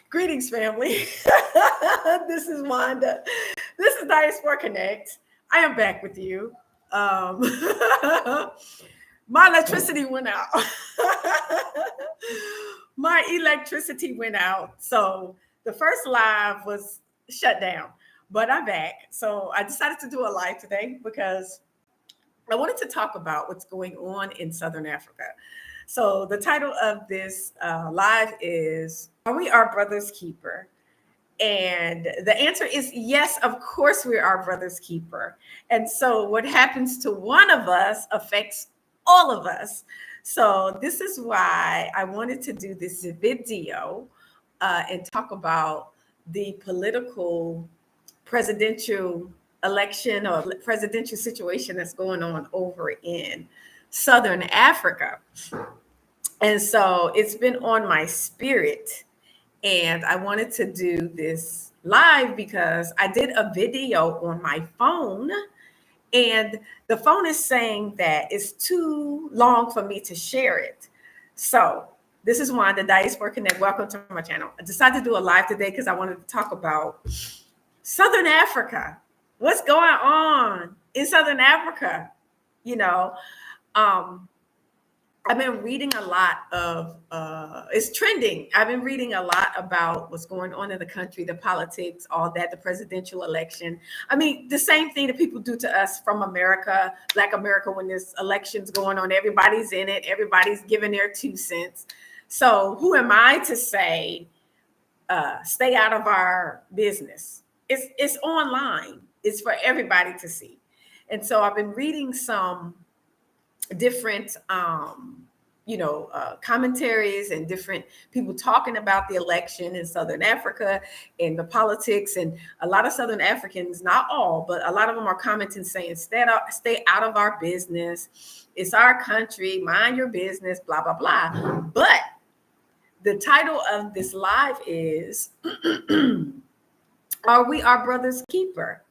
Greetings, family. This is Wanda. This is Diaspora Connect. I am back with you. Um, my electricity went out. My electricity went out. So the first live was shut down, but I'm back. So I decided to do a live today because I wanted to talk about what's going on in Southern Africa. So the title of this live is Are We Our Brother's Keeper? And the answer is yes, of course, we're our brother's keeper. And so what happens to one of us affects all of us. So this is why I wanted to do this video and talk about the political presidential election or presidential situation that's going on over in Southern Africa. And so it's been on my spirit. And I wanted to do this live because I did a video on my phone. And the phone is saying that it's too long for me to share it. So this is Wanda, Diaspora Connect. Welcome to my channel. I decided to do a live today because I wanted to talk about Southern Africa. What's going on in Southern Africa? You know, I've been reading a lot of, it's trending. I've been reading a lot about what's going on in the country, the politics, all that, the presidential election. I mean, the same thing that people do to us from America, Black America, when there's elections going on, everybody's in it, everybody's giving their 2 cents. So who am I to say, stay out of our business? It's online. It's for everybody to see. And so I've been reading some different commentaries and different people talking about the election in Southern Africa and the politics. And a lot of Southern Africans, not all, but a lot of them are commenting saying, stay out of our business. It's our country, mind your business, blah, blah, blah. But the title of this live is, Are we our brother's keeper?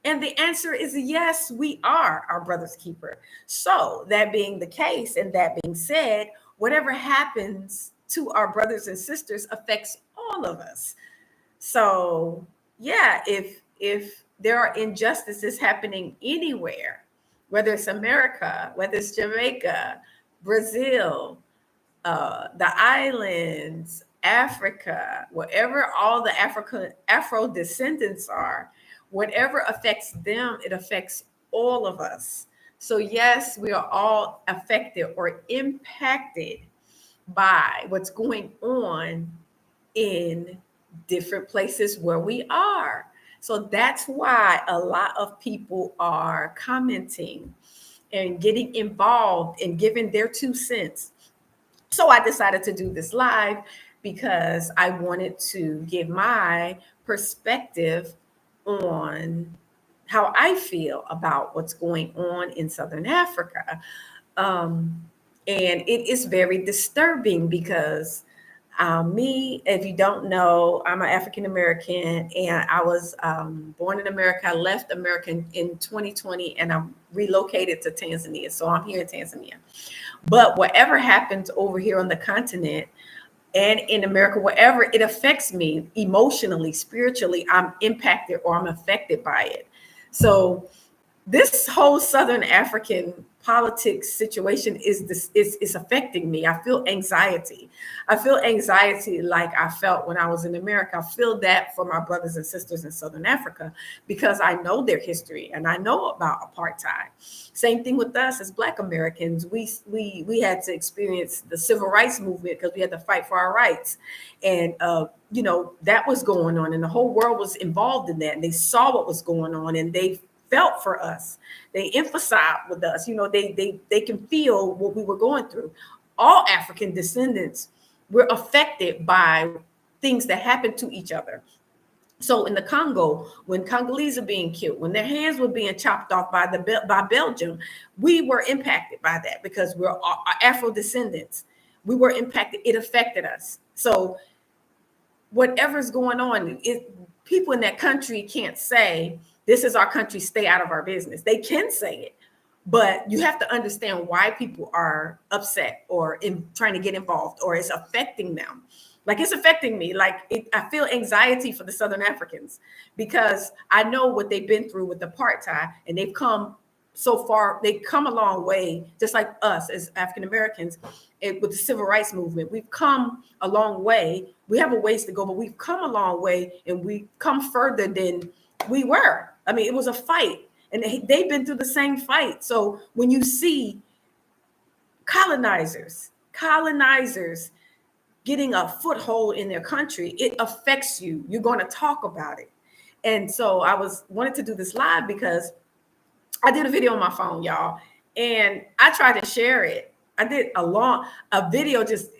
And the answer is yes, we are our brother's keeper. So that being the case, and that being said, whatever happens to our brothers and sisters affects all of us. So yeah, if there are injustices happening anywhere, whether it's America, whether it's Jamaica, Brazil, the islands, Africa, wherever all the Afro Descendants are, whatever affects them, it affects all of us. So yes, we are all affected or impacted by what's going on in different places where we are. So that's why a lot of people are commenting and getting involved and giving their 2 cents. So I decided to do this live because I wanted to give my perspective on how I feel about what's going on in Southern Africa. And it is very disturbing because me, if you don't know, I'm an African American and I was born in America. I left America in 2020 and I'm relocated to Tanzania. So I'm here in Tanzania. But whatever happens over here on the continent and in America, wherever it affects me emotionally, spiritually, I'm impacted or I'm affected by it. So this whole Southern African politics situation is affecting me. I feel anxiety. I feel anxiety like I felt when I was in America. I feel that for my brothers and sisters in Southern Africa because I know their history and I know about apartheid. Same thing with us as Black Americans. We had to experience the civil rights movement because we had to fight for our rights. And that was going on and the whole world was involved in that. And they saw what was going on and they felt for us. They emphasized with us, they can feel what we were going through. All African descendants were affected by things that happened to each other. So in the Congo, when Congolese are being killed, when their hands were being chopped off by Belgium, we were impacted by that because we're Afro Descendants. We were impacted. It affected us. So whatever's going on, people in that country can't say, this is our country, stay out of our business. They can say it, but you have to understand why people are upset or trying to get involved or it's affecting them. Like it's affecting me. I feel anxiety for the Southern Africans because I know what they've been through with apartheid, and they've come so far. They've come a long way, just like us as African Americans, with the civil rights movement. We've come a long way. We have a ways to go, but we've come a long way, and we've come further than we were. I mean, it was a fight, and they've been through the same fight. So when you see colonizers getting a foothold in their country, it affects you. You're going to talk about it. And so I wanted to do this live because I did a video on my phone, y'all, and I tried to share it. I did a video just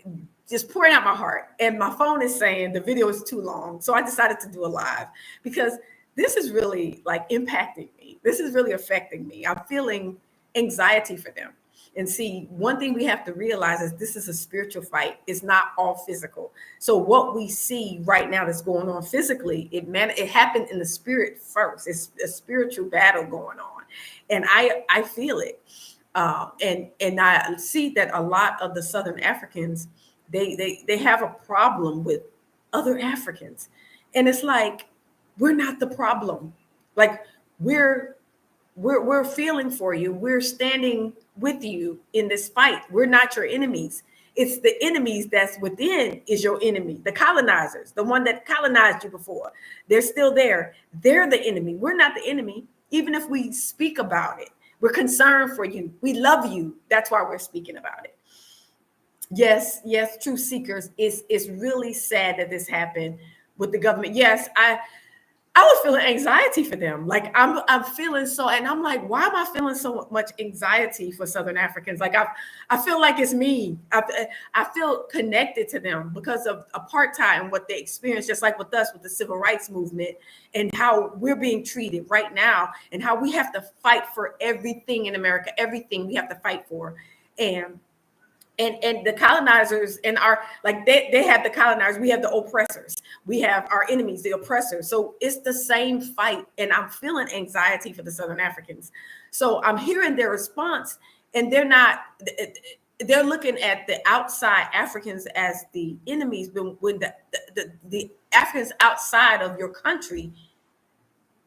pouring out my heart, and my phone is saying the video is too long. So I decided to do a live because this is really like impacting me. This is really affecting me. I'm feeling anxiety for them. And see, one thing we have to realize is this is a spiritual fight. It's not all physical. So what we see right now that's going on physically, it happened in the spirit first. It's a spiritual battle going on, and I feel it. And I see that a lot of the Southern Africans, they have a problem with other Africans, and it's like we're not the problem. Like we're feeling for you. We're standing with you in this fight. We're not your enemies. It's the enemies that's within is your enemy. The colonizers, the one that colonized you before, they're still there. They're the enemy. We're not the enemy. Even if we speak about it, we're concerned for you. We love you. That's why we're speaking about it. Yes, truth seekers. It's really sad that this happened with the government. Yes, I was feeling anxiety for them. Like I'm feeling so, and I'm like, why am I feeling so much anxiety for Southern Africans? Like I feel like it's me. I feel connected to them because of apartheid and what they experienced, just like with us with the civil rights movement and how we're being treated right now and how we have to fight for everything in America, everything we have to fight for. And the colonizers and they have the colonizers, we have the oppressors, we have our enemies, the oppressors. So it's the same fight, and I'm feeling anxiety for the Southern Africans. So I'm hearing their response, and they're looking at the outside Africans as the enemies, when the Africans outside of your country,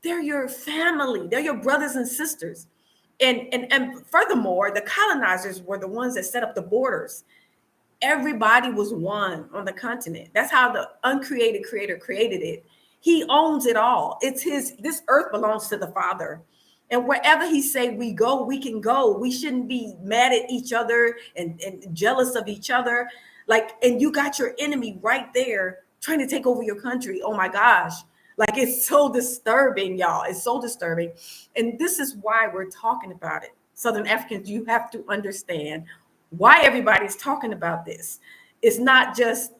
they're your family, they're your brothers and sisters. And furthermore, the colonizers were the ones that set up the borders. Everybody was one on the continent. That's how the uncreated creator created it. He owns it all. This earth belongs to the Father. And wherever he say we go, we can go. We shouldn't be mad at each other and jealous of each other. And you got your enemy right there trying to take over your country. Oh my gosh. Like, it's so disturbing, y'all. It's so disturbing. And this is why we're talking about it. Southern Africans, you have to understand why everybody's talking about this. It's not just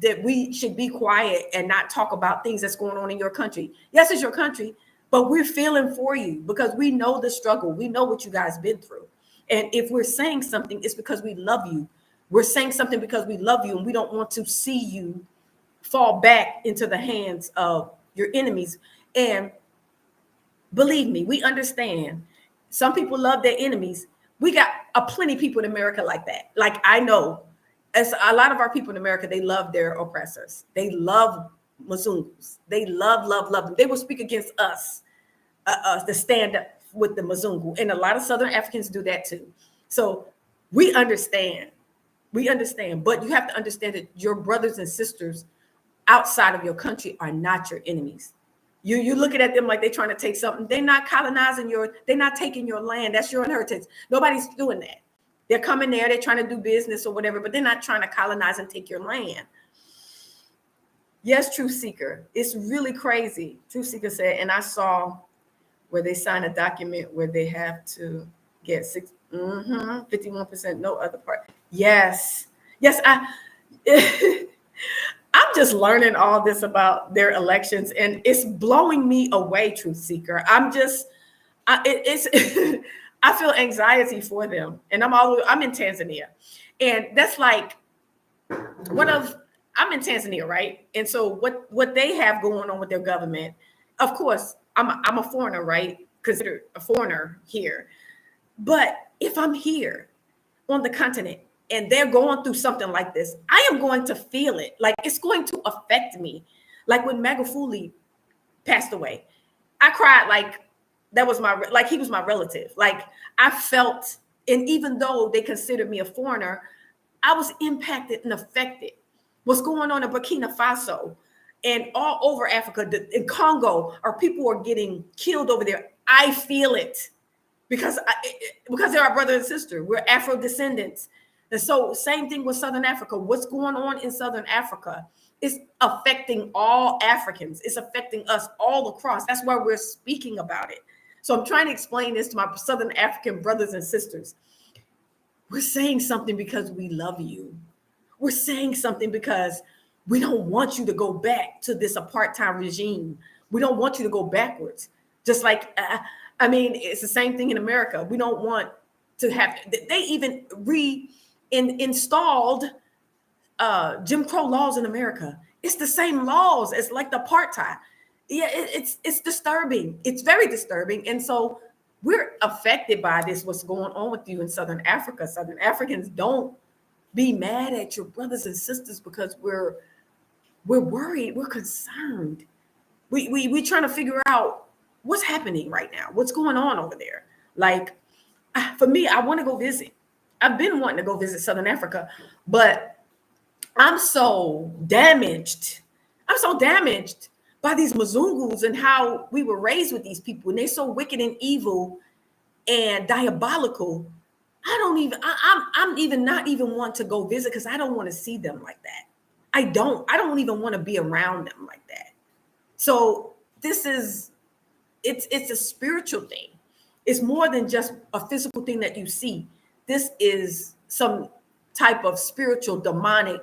that we should be quiet and not talk about things that's going on in your country. Yes, it's your country, but we're feeling for you because we know the struggle. We know what you guys been through. And if we're saying something, it's because we love you. We're saying something because we love you, and we don't want to see you fall back into the hands of your enemies. And believe me, we understand. Some people love their enemies. We got plenty of people in America like that. Like, I know as a lot of our people in America, they love their oppressors. They love Wazungus. They love them. They will speak against us to stand up with the Wazungu. And a lot of Southern Africans do that too. So we understand. But you have to understand that your brothers and sisters outside of your country are not your enemies. You're looking at them like they're trying to take something. They're not colonizing they're not taking your land. That's your inheritance. Nobody's doing that. They're coming there, they're trying to do business or whatever, but they're not trying to colonize and take your land. Yes, Truth Seeker. It's really crazy. Truth Seeker said, and I saw where they sign a document where they have to get 51%, no other part. Yes, I'm just learning all this about their elections, and it's blowing me away, Truth Seeker. I feel anxiety for them, and I'm in Tanzania, and that's like I'm in Tanzania, right? And so what they have going on with their government, of course, I'm a foreigner, right? Considered a foreigner here, but if I'm here on the continent, and they're going through something like this, I am going to feel it. Like it's going to affect me. Like when Magufuli passed away, I cried like that was like he was my relative. Like I felt, and even though they considered me a foreigner, I was impacted and affected. What's going on in Burkina Faso and all over Africa, in Congo, our people are getting killed over there. I feel it because they're our brother and sister. We're Afro Descendants. And so same thing with Southern Africa. What's going on in Southern Africa is affecting all Africans. It's affecting us all across. That's why we're speaking about it. So I'm trying to explain this to my Southern African brothers and sisters. We're saying something because we love you. We're saying something because we don't want you to go back to this apartheid regime. We don't want you to go backwards. Just like, I mean, it's the same thing in America. We don't want to have, they even installed Jim Crow laws in America. It's the same laws as like the apartheid. Yeah, it's disturbing. It's very disturbing. And so we're affected by this, what's going on with you in Southern Africa. Southern Africans, don't be mad at your brothers and sisters because we're worried, we're concerned. We trying to figure out what's happening right now, what's going on over there. Like for me, I want to go visit. I've been wanting to go visit Southern Africa, but I'm so damaged. I'm so damaged by these Wazungus and how we were raised with these people, and they're so wicked and evil and diabolical. I'm even not even want to go visit because I don't want to see them like that. I don't even want to be around them like that. So it's a spiritual thing. It's more than just a physical thing that you see. This is some type of spiritual demonic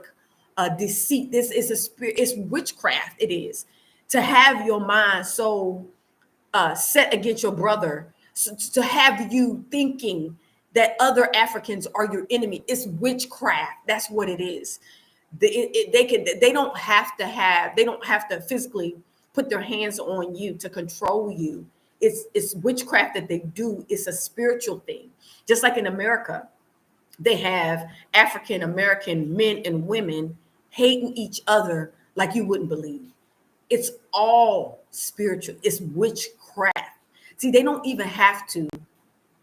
deceit. This is a spirit. It's witchcraft. It is to have your mind so set against your brother, so, to have you thinking that other Africans are your enemy. It's witchcraft. That's what it is. They don't have to physically put their hands on you to control you. It's witchcraft that they do. It's a spiritual thing. Just like in America, they have African American men and women hating each other like you wouldn't believe. It's all spiritual. It's witchcraft. See, they don't even have to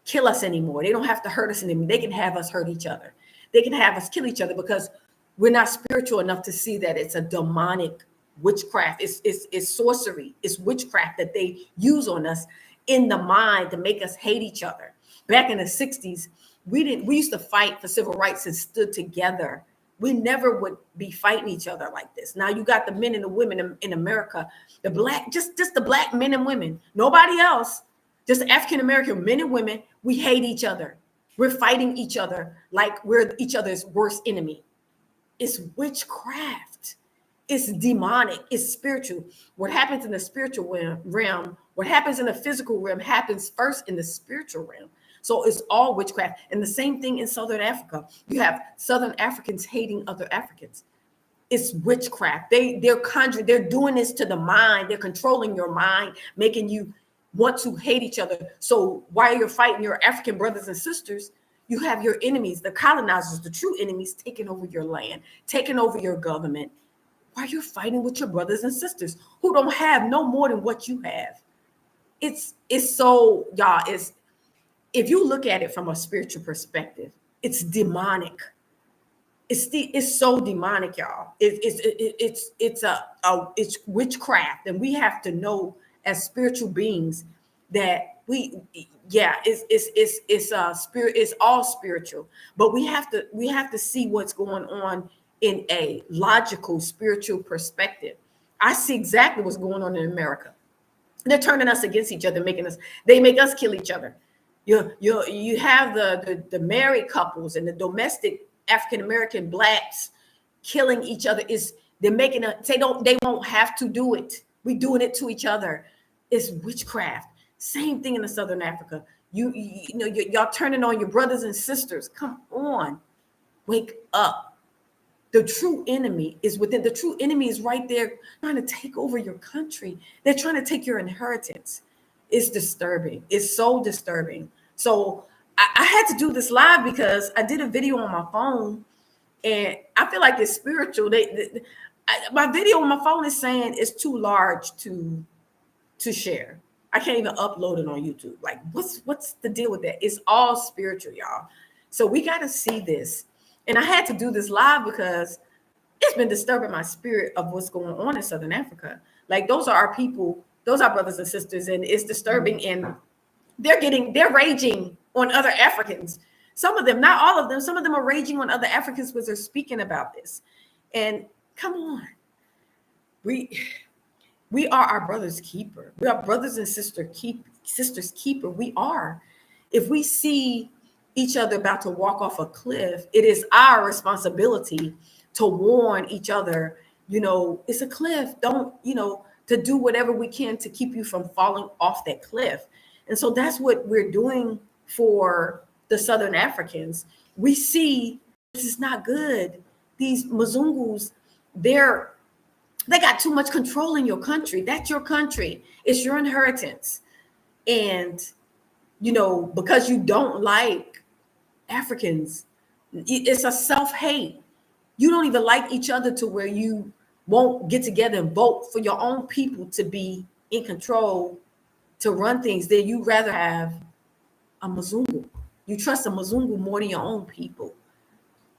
kill us anymore. They don't have to hurt us anymore. They can have us hurt each other. They can have us kill each other because we're not spiritual enough to see that it's a demonic witchcraft. It's sorcery. It's witchcraft that they use on us in the mind to make us hate each other. Back in the 60s, we used to fight for civil rights and stood together. We never would be fighting each other like this. Now you got the men and the women in America, the black, just the black men and women, nobody else, just African-American men and women. We hate each other. We're fighting each other like we're each other's worst enemy. It's witchcraft. It's demonic. It's spiritual. What happens in the spiritual realm, what happens in the physical realm happens first in the spiritual realm. So it's all witchcraft. And the same thing in Southern Africa. You have Southern Africans hating other Africans. It's witchcraft. They're doing this to the mind. They're controlling your mind, making you want to hate each other. So while you're fighting your African brothers and sisters, you have your enemies, the colonizers, the true enemies, taking over your land, taking over your government, while you're fighting with your brothers and sisters who don't have no more than what you have. It's so, y'all, if you look at it from a spiritual perspective, it's demonic. It's so demonic, y'all. It's witchcraft, and we have to know as spiritual beings that it's all spiritual, but we have to see what's going on in a logical spiritual perspective. I see exactly what's going on in America. They're turning us against each other, they make us kill each other. You have the married couples and the domestic African-American blacks killing each other. They won't have to do it. We're doing it to each other. It's witchcraft. Same thing in the Southern Africa. Y'all turning on your brothers and sisters. Come on, wake up. The true enemy is within. The true enemy is right there trying to take over your country. They're trying to take your inheritance. It's disturbing. It's so disturbing. So I had to do this live because I did a video on my phone, and I feel like it's spiritual. My video on my phone is saying it's too large to share. I can't even upload it on YouTube. Like, what's the deal with that? It's all spiritual, y'all. So we got to see this. And I had to do this live because it's been disturbing my spirit of what's going on in Southern Africa. Like, those are our people, those are brothers and sisters, and it's disturbing. And they're raging on other Africans. Some of them, not all of them, some of them are raging on other Africans because they're speaking about this. And come on, we are our brother's keeper. We are brothers and sisters keeper. We are. If we see each other about to walk off a cliff, it is our responsibility to warn each other, it's a cliff. Don't, to do whatever we can to keep you from falling off that cliff. And so that's what we're doing for the Southern Africans. We see this is not good. These Wazungus, they got too much control in your country. That's your country. It's your inheritance. And, because you don't like Africans, it's a self-hate. You don't even like each other to where you won't get together and vote for your own people to be in control, to run things. Then you rather have a Wazungu. You trust a Wazungu more than your own people.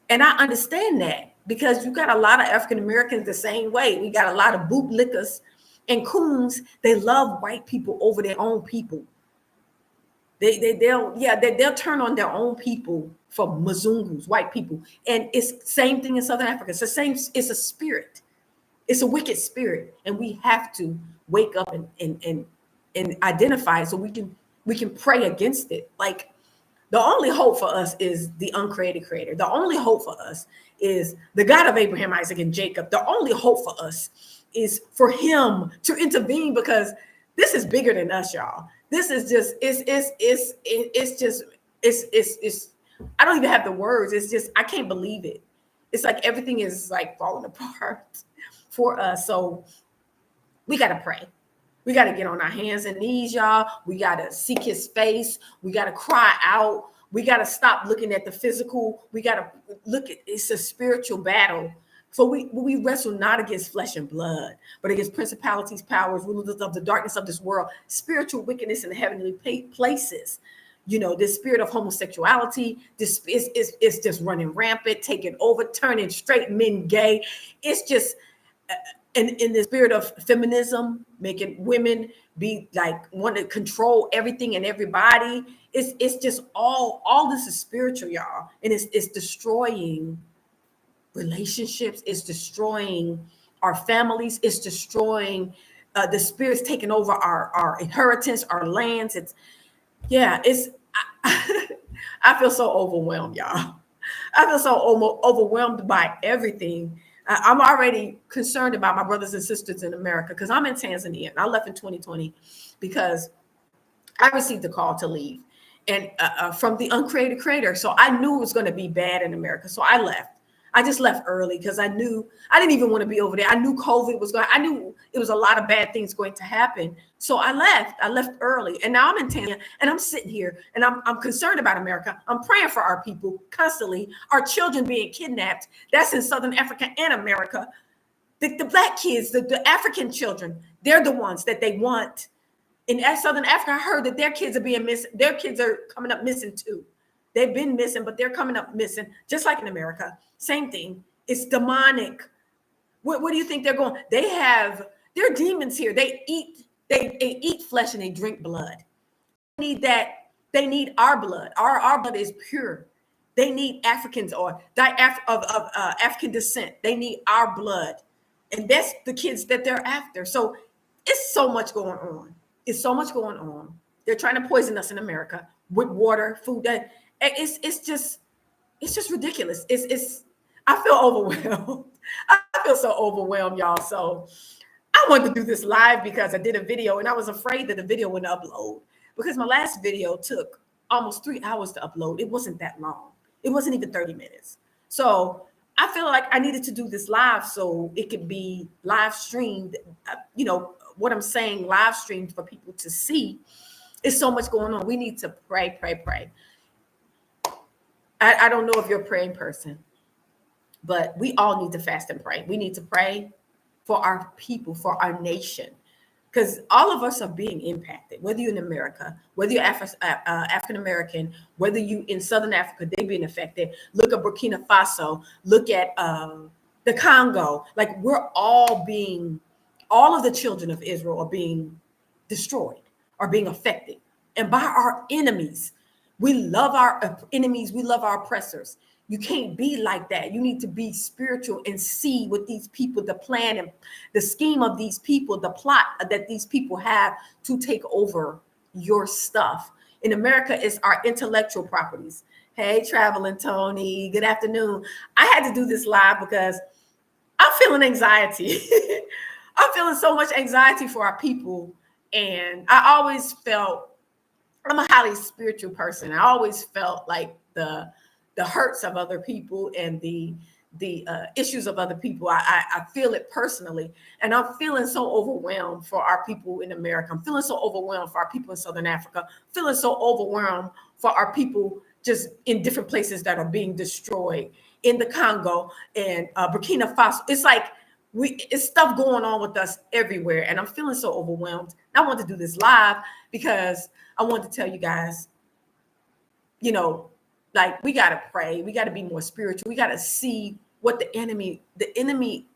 And I understand that, because you got a lot of African Americans the same way. We got a lot of bootlickers and coons. They love white people over their own people. They'll turn on their own people for Wazungus, white people. And it's the same thing in Southern Africa. It's the same. It's a spirit. It's a wicked spirit, and we have to wake up and identify it so we can pray against it. Like, the only hope for us is the uncreated creator. The only hope for us is the God of Abraham, Isaac, and Jacob. The only hope for us is for him to intervene, because this is bigger than us, y'all. This is just, it's I don't even have the words. It's just, I can't believe it. It's like everything is like falling apart for us. So we got to pray. We got to get on our hands and knees, y'all. We got to seek his face. We got to cry out. We got to stop looking at the physical. We got to look at, it's a spiritual battle. So we wrestle not against flesh and blood, but against principalities, powers, rulers of the darkness of this world, spiritual wickedness in the heavenly places. This spirit of homosexuality, this is just running rampant, taking over, turning straight men gay. It's just, in the spirit of feminism, making women be like, want to control everything and everybody. It's just all this is spiritual, y'all. And it's destroying relationships. It's destroying our families. It's destroying the spirits, taking over our inheritance, our lands. I feel so overwhelmed, y'all. I feel so overwhelmed by everything. I'm already concerned about my brothers and sisters in America, because I'm in Tanzania, and I left in 2020 because I received a call to leave, and from the uncreated creator. So I knew it was going to be bad in America. So I left. I just left early because I knew I didn't even want to be over there. I knew COVID was going. I knew it was a lot of bad things going to happen. So I left. I left early, and now I'm in Tanzania, and I'm sitting here, and I'm concerned about America. I'm praying for our people constantly. Our children being kidnapped. That's in Southern Africa and America. The black kids, the African children, they're the ones that they want. In Southern Africa, I heard that their kids are being missing. Their kids are coming up missing too. They've been missing, but they're coming up missing, just like in America. Same thing. It's demonic. What do you think they're going? They're demons here. They eat flesh and they drink blood. They need that. They need our blood. Our blood is pure. They need Africans or African descent. They need our blood, and that's the kids that they're after. So it's so much going on. It's so much going on. They're trying to poison us in America with water, food. It's just ridiculous. I feel overwhelmed. I feel so overwhelmed, y'all. So I wanted to do this live because I did a video, and I was afraid that the video wouldn't upload, because my last video took almost 3 hours to upload. It wasn't that long. It wasn't even 30 minutes. So I feel like I needed to do this live so it could be live streamed. What I'm saying, live streamed for people to see. It's so much going on. We need to pray. I don't know if you're a praying person, but we all need to fast and pray. We need to pray for our people, for our nation, because all of us are being impacted, whether you're in America, whether you're African American, whether you in Southern Africa, they're being affected. Look at Burkina Faso, look at the Congo. Like we're all being, all of the children of Israel are being destroyed, are being affected, and by our enemies. We love our enemies, we love our oppressors. You can't be like that. You need to be spiritual and see what these people, the plan and the scheme of these people, the plot that these people have to take over your stuff. In America, it's our intellectual properties. Hey, traveling Tony, good afternoon. I had to do this live because I'm feeling anxiety. I'm feeling so much anxiety for our people. And I always felt, I'm a highly spiritual person. I always felt like the hurts of other people and the issues of other people. I feel it personally, and I'm feeling so overwhelmed for our people in America. I'm feeling so overwhelmed for our people in Southern Africa. Feeling so overwhelmed for our people just in different places that are being destroyed in the Congo and Burkina Faso. It's like it's stuff going on with us everywhere, and I'm feeling so overwhelmed. I want to do this live because I want to tell you guys, you know, like we got to pray. We got to be more spiritual. We got to see what the enemy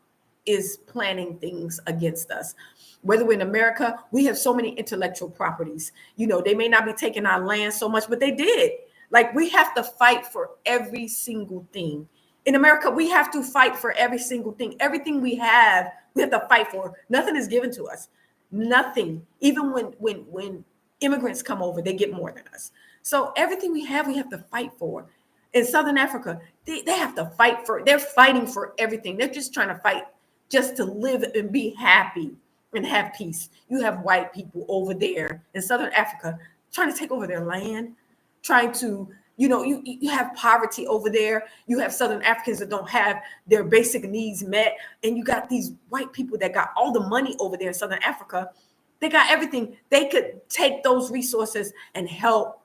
is planning things against us. Whether we're in America, we have so many intellectual properties. You know, they may not be taking our land so much, but they did. Like we have to fight for every single thing. In America, we have to fight for every single thing. Everything we have to fight for. Nothing is given to us. Nothing. Even when immigrants come over, they get more than us. So everything we have to fight for. In Southern Africa, they have to fight for, they're fighting for everything. They're just trying to fight just to live and be happy and have peace. You have white people over there in Southern Africa trying to take over their land, trying to, you have poverty over there. You have Southern Africans that don't have their basic needs met. And you got these white people that got all the money over there in Southern Africa. They got everything. They could take those resources and help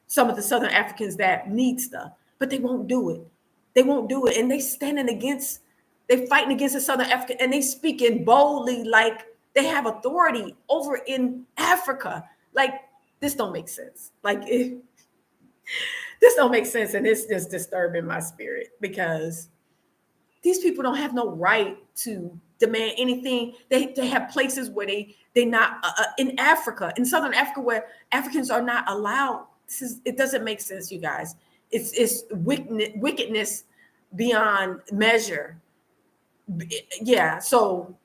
some of the Southern Africans that need stuff, but they won't do it. They won't do it. And they're fighting against the Southern African, and they speaking boldly like they have authority over in Africa. Like, this don't make sense. This don't make sense. And it's just disturbing my spirit because these people don't have no right to demand anything. They have places where they not in Africa, in Southern Africa, where Africans are not allowed. It doesn't make sense, you guys. It's wickedness beyond measure. Yeah, so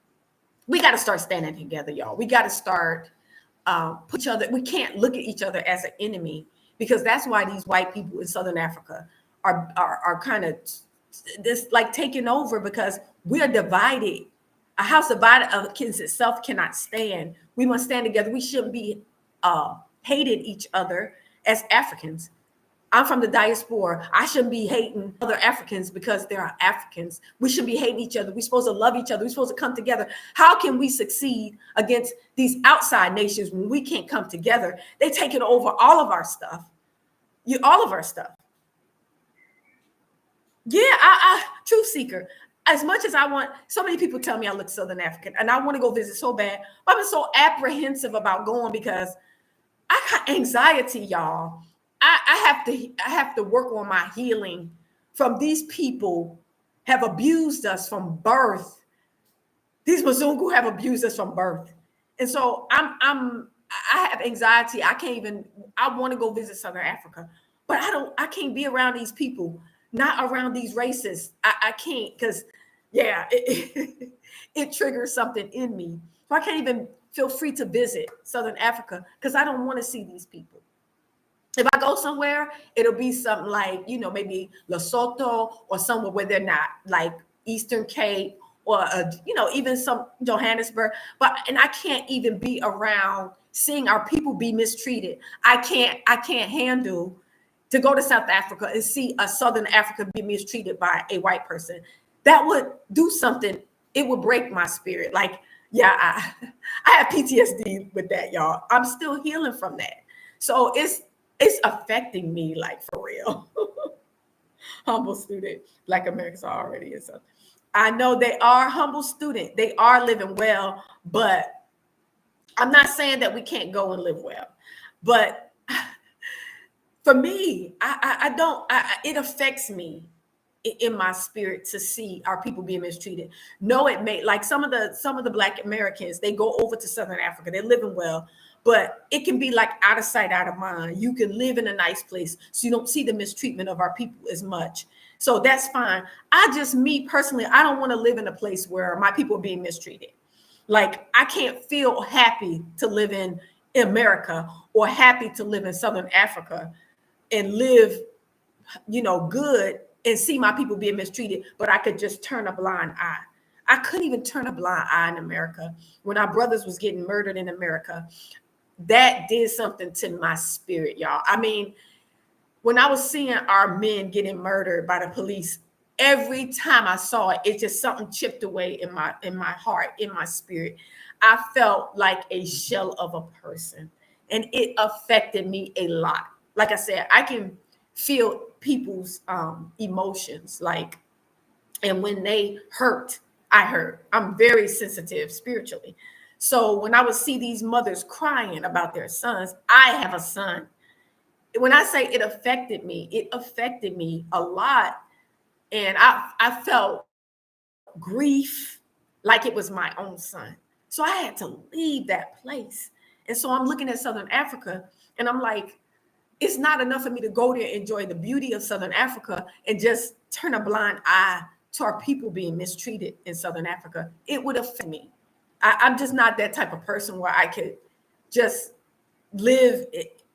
we got to start standing together, y'all. We got to start put each other. We can't look at each other as an enemy, because that's why these white people in Southern Africa are kind of this like taking over, because we are divided. A house divided against itself cannot stand. We must stand together. We shouldn't be hated each other as Africans. I'm from the diaspora. I shouldn't be hating other Africans because they are Africans. We should be hating each other. We're supposed to love each other. We're supposed to come together. How can we succeed against these outside nations when we can't come together? They taking over all of our stuff. All of our stuff. Yeah, I truth seeker. As much as I want, so many people tell me I look Southern African, and I want to go visit so bad. I've been so apprehensive about going because I got anxiety, y'all. I have to work on my healing from these people have abused us from birth. These Wazungu have abused us from birth. And so I have anxiety. I want to go visit Southern Africa, but I can't be around these people, not around these racists. I can't, because it triggers something in me. So I can't even feel free to visit Southern Africa because I don't want to see these people. If I go somewhere, it'll be something like, maybe Lesotho or somewhere where they're not, like Eastern Cape or, even some Johannesburg. And I can't even be around seeing our people be mistreated. I can't handle to go to South Africa and see a Southern Africa be mistreated by a white person. That would do something. It would break my spirit. Like, I have PTSD with that, y'all. I'm still healing from that. So it's affecting me, like, for real. humble student. Black Americans are already in Southern. I know they are humble student. They are living well, but I'm not saying that we can't go and live well. But for me, I don't. It affects me in my spirit to see our people being mistreated. No, it may, like some of the Black Americans, they go over to Southern Africa, they're living well, but it can be like out of sight, out of mind. You can live in a nice place, so you don't see the mistreatment of our people as much. So that's fine. Me personally, I don't want to live in a place where my people are being mistreated. Like, I can't feel happy to live in America or happy to live in Southern Africa and live, good, and see my people being mistreated, but I could just turn a blind eye. I couldn't even turn a blind eye in America when our brothers was getting murdered in America. That did something to my spirit, y'all. I mean, when I was seeing our men getting murdered by the police, every time I saw it, it just something chipped away in my heart, in my spirit. I felt like a shell of a person, and it affected me a lot. Like I said, I can feel people's emotions, like, and when they hurt, I hurt. I'm very sensitive spiritually. So when I would see these mothers crying about their sons, I have a son. When I say it affected me a lot. And I felt grief like it was my own son. So I had to leave that place. And so I'm looking at Southern Africa and I'm like, it's not enough for me to go there, enjoy the beauty of Southern Africa, and just turn a blind eye to our people being mistreated in Southern Africa. It would affect me. I'm just not that type of person where I could just live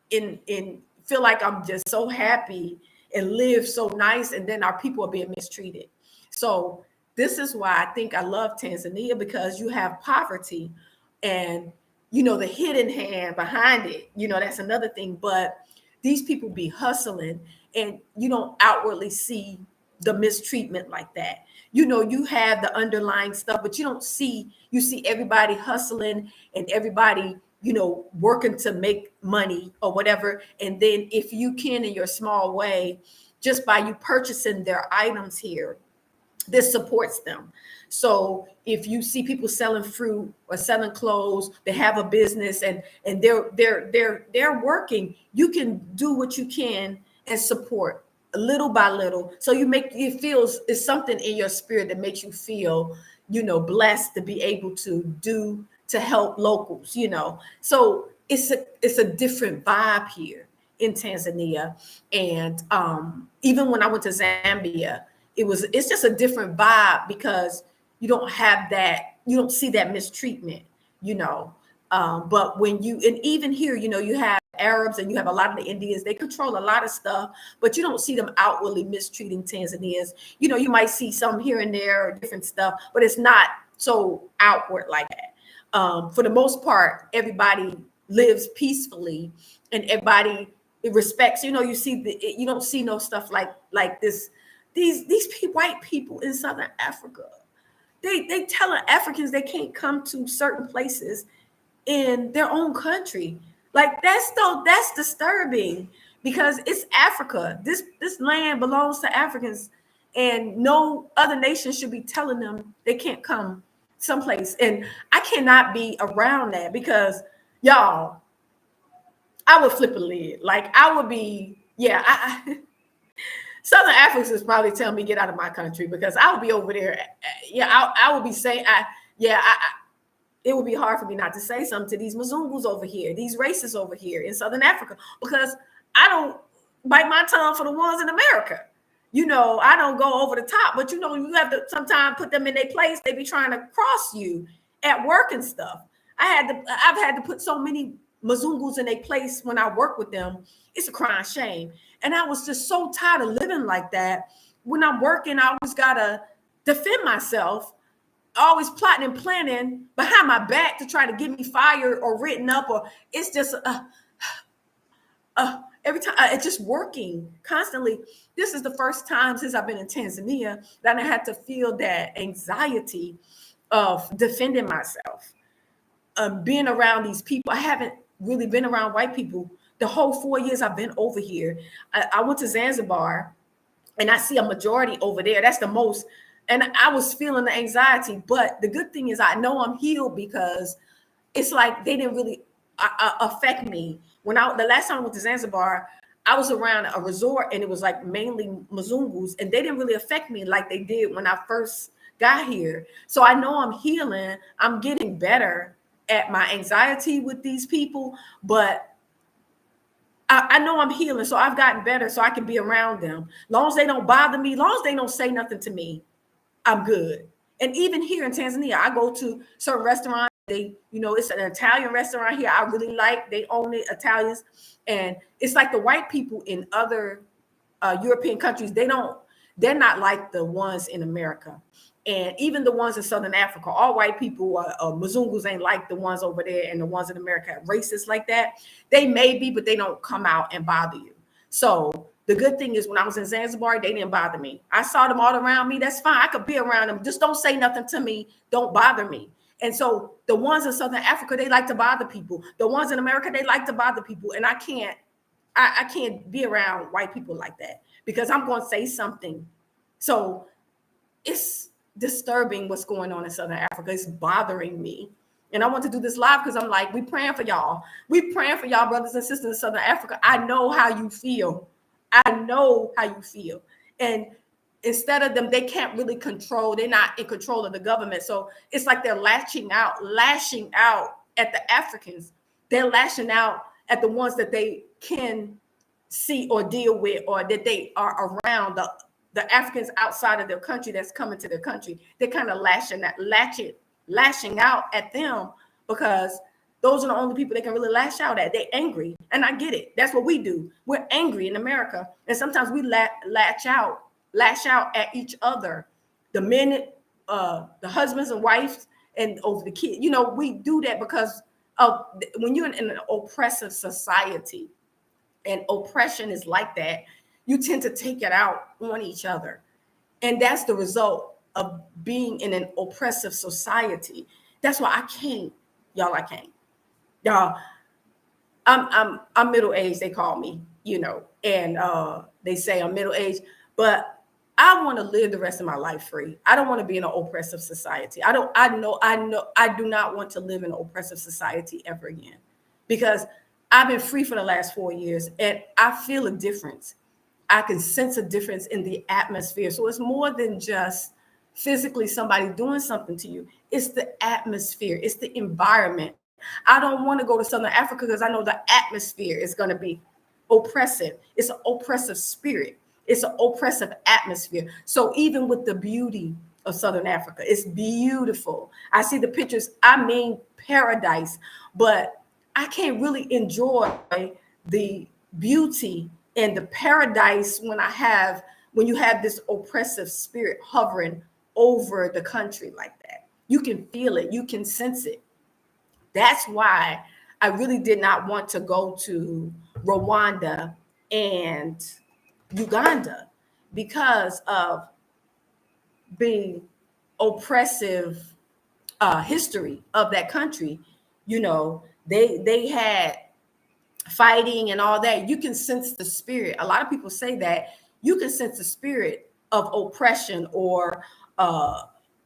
in feel like I'm just so happy and live so nice, and then our people are being mistreated. So this is why I think I love Tanzania, because you have poverty and the hidden hand behind it. That's another thing. But these people be hustling, and you don't outwardly see the mistreatment like that. You have the underlying stuff, but you see everybody hustling and everybody, working to make money or whatever. And then if you can, in your small way, just by you purchasing their items here, this supports them. So if you see people selling fruit or selling clothes, they have a business, and they're working, you can do what you can and support little by little. So it's something in your spirit that makes you feel, blessed to be able to help locals, So it's a different vibe here in Tanzania. And even when I went to Zambia, it's just a different vibe, because you don't see that mistreatment, but and even here, you have Arabs and you have a lot of the Indians, they control a lot of stuff, but you don't see them outwardly mistreating Tanzanians. You might see some here and there or different stuff, but it's not so outward like that. For the most part, everybody lives peacefully, and everybody respects. You don't see no stuff like this. These white people in Southern Africa, they telling Africans they can't come to certain places in their own country. Like, that's disturbing, because it's Africa. This land belongs to Africans, and no other nation should be telling them they can't come someplace. And I cannot be around that, because y'all, I would flip a lid. Like, I would be, Southern Africans is probably telling me get out of my country, because I would be over there. Yeah, I would be saying, it would be hard for me not to say something to these Wazungus over here, these racists over here in Southern Africa, because I don't bite my tongue for the ones in America. I don't go over the top, but you have to sometimes put them in their place. They be trying to cross you at work and stuff. I've had to put so many Wazungus in their place when I work with them. It's a crying shame. And I was just so tired of living like that. When I'm working, I always gotta defend myself, always plotting and planning behind my back to try to get me fired or written up, or it's just every time it's just working constantly. This is the first time since I've been in Tanzania that I had to feel that anxiety of defending myself, being around these people. I haven't really been around white people the whole 4 years I've been over here. I went to Zanzibar and I see a majority over there. That's the most. And I was feeling the anxiety. But the good thing is I know I'm healed because it's like they didn't really affect me. The last time I went to Zanzibar, I was around a resort and it was like mainly Mzungus, and they didn't really affect me like they did when I first got here. So I know I'm healing. I'm getting better at my anxiety with these people, but I know I'm healing, so I've gotten better so I can be around them. Long as they don't bother me, long as they don't say nothing to me, I'm good. And even here in Tanzania, I go to certain restaurants. It's an Italian restaurant here. I really like. They own it, Italians, and it's like the white people in other European countries. They're not like the ones in America, and even the ones in Southern Africa. All white people, Mzungus, ain't like the ones over there, and the ones in America are racist like that. They may be, but they don't come out and bother you. So the good thing is when I was in Zanzibar, they didn't bother me. I saw them all around me. That's fine. I could be around them. Just don't say nothing to me. Don't bother me. And so the ones in Southern Africa, they like to bother people. The ones in America, they like to bother people. And I can't be around white people like that because I'm going to say something. So it's disturbing what's going on in Southern Africa. It's bothering me. And I want to do this live because I'm like, we praying for y'all. We praying for y'all, brothers and sisters in Southern Africa. I know how you feel. I know how you feel. And instead of them, they can't really control. They're not in control of the government. So it's like they're lashing out at the Africans. They're lashing out at the ones that they can see or deal with, or that they are around, the Africans outside of their country that's coming to their country. They're kind of lashing out at them because those are the only people they can really lash out at. They're angry. And I get it. That's what we do. We're angry in America. And sometimes we lash out at each other. The men, the husbands and wives, and over the kids. We do that because of when you're in an oppressive society, and oppression is like that, you tend to take it out on each other. And that's the result of being in an oppressive society. That's why I can't. Y'all, I'm middle-aged, they call me, and they say I'm middle-aged, but I want to live the rest of my life free. I don't want to be in an oppressive society. I do not want to live in an oppressive society ever again, because I've been free for the last 4 years and I feel a difference. I can sense a difference in the atmosphere. So it's more than just physically somebody doing something to you. It's the atmosphere. It's the environment. I don't want to go to Southern Africa because I know the atmosphere is going to be oppressive. It's an oppressive spirit. It's an oppressive atmosphere. So even with the beauty of Southern Africa, it's beautiful. I see the pictures. I mean, paradise, but I can't really enjoy the beauty and the paradise when you have this oppressive spirit hovering over the country like that. You can feel it. You can sense it. That's why I really did not want to go to Rwanda and Uganda, because of the oppressive history of that country. They had fighting and all that. You can sense the spirit. A lot of people say that you can sense the spirit of oppression or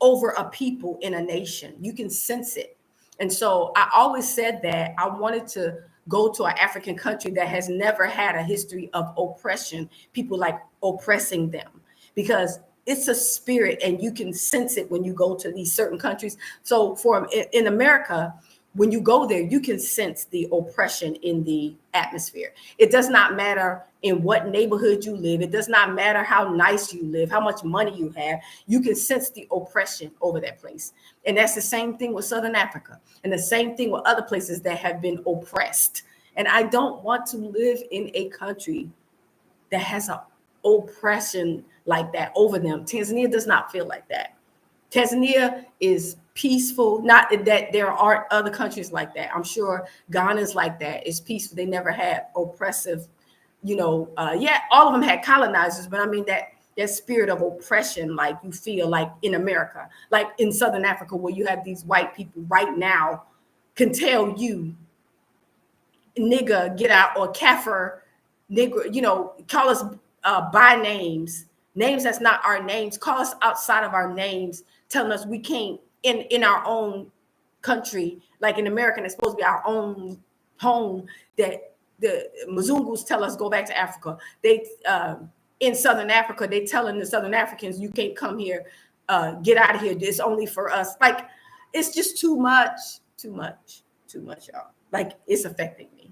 over a people in a nation. You can sense it. And so I always said that I wanted to go to an African country that has never had a history of oppression, people like oppressing them, because it's a spirit and you can sense it when you go to these certain countries. So in America, when you go there, you can sense the oppression in the atmosphere. It does not matter in what neighborhood you live. It does not matter how nice you live, how much money you have. You can sense the oppression over that place. And that's the same thing with Southern Africa, and the same thing with other places that have been oppressed. And I don't want to live in a country that has an oppression like that over them. Tanzania does not feel like that. Tanzania is peaceful. Not that there aren't other countries like that. I'm sure Ghana's like that. It's peaceful. They never had oppressive, all of them had colonizers, but I mean that spirit of oppression, like you feel like in America, like in Southern Africa, where you have these white people right now can tell you, nigga, get out, or kafir, nigger, call us by names names that's not our names, call us outside of our names, telling us we can't in our own country, like in America, it's supposed to be our own home, that the Mzungus tell us go back to Africa. They in Southern Africa, they telling the Southern Africans, you can't come here, get out of here. This only for us. Like, it's just too much, y'all. Like, it's affecting me.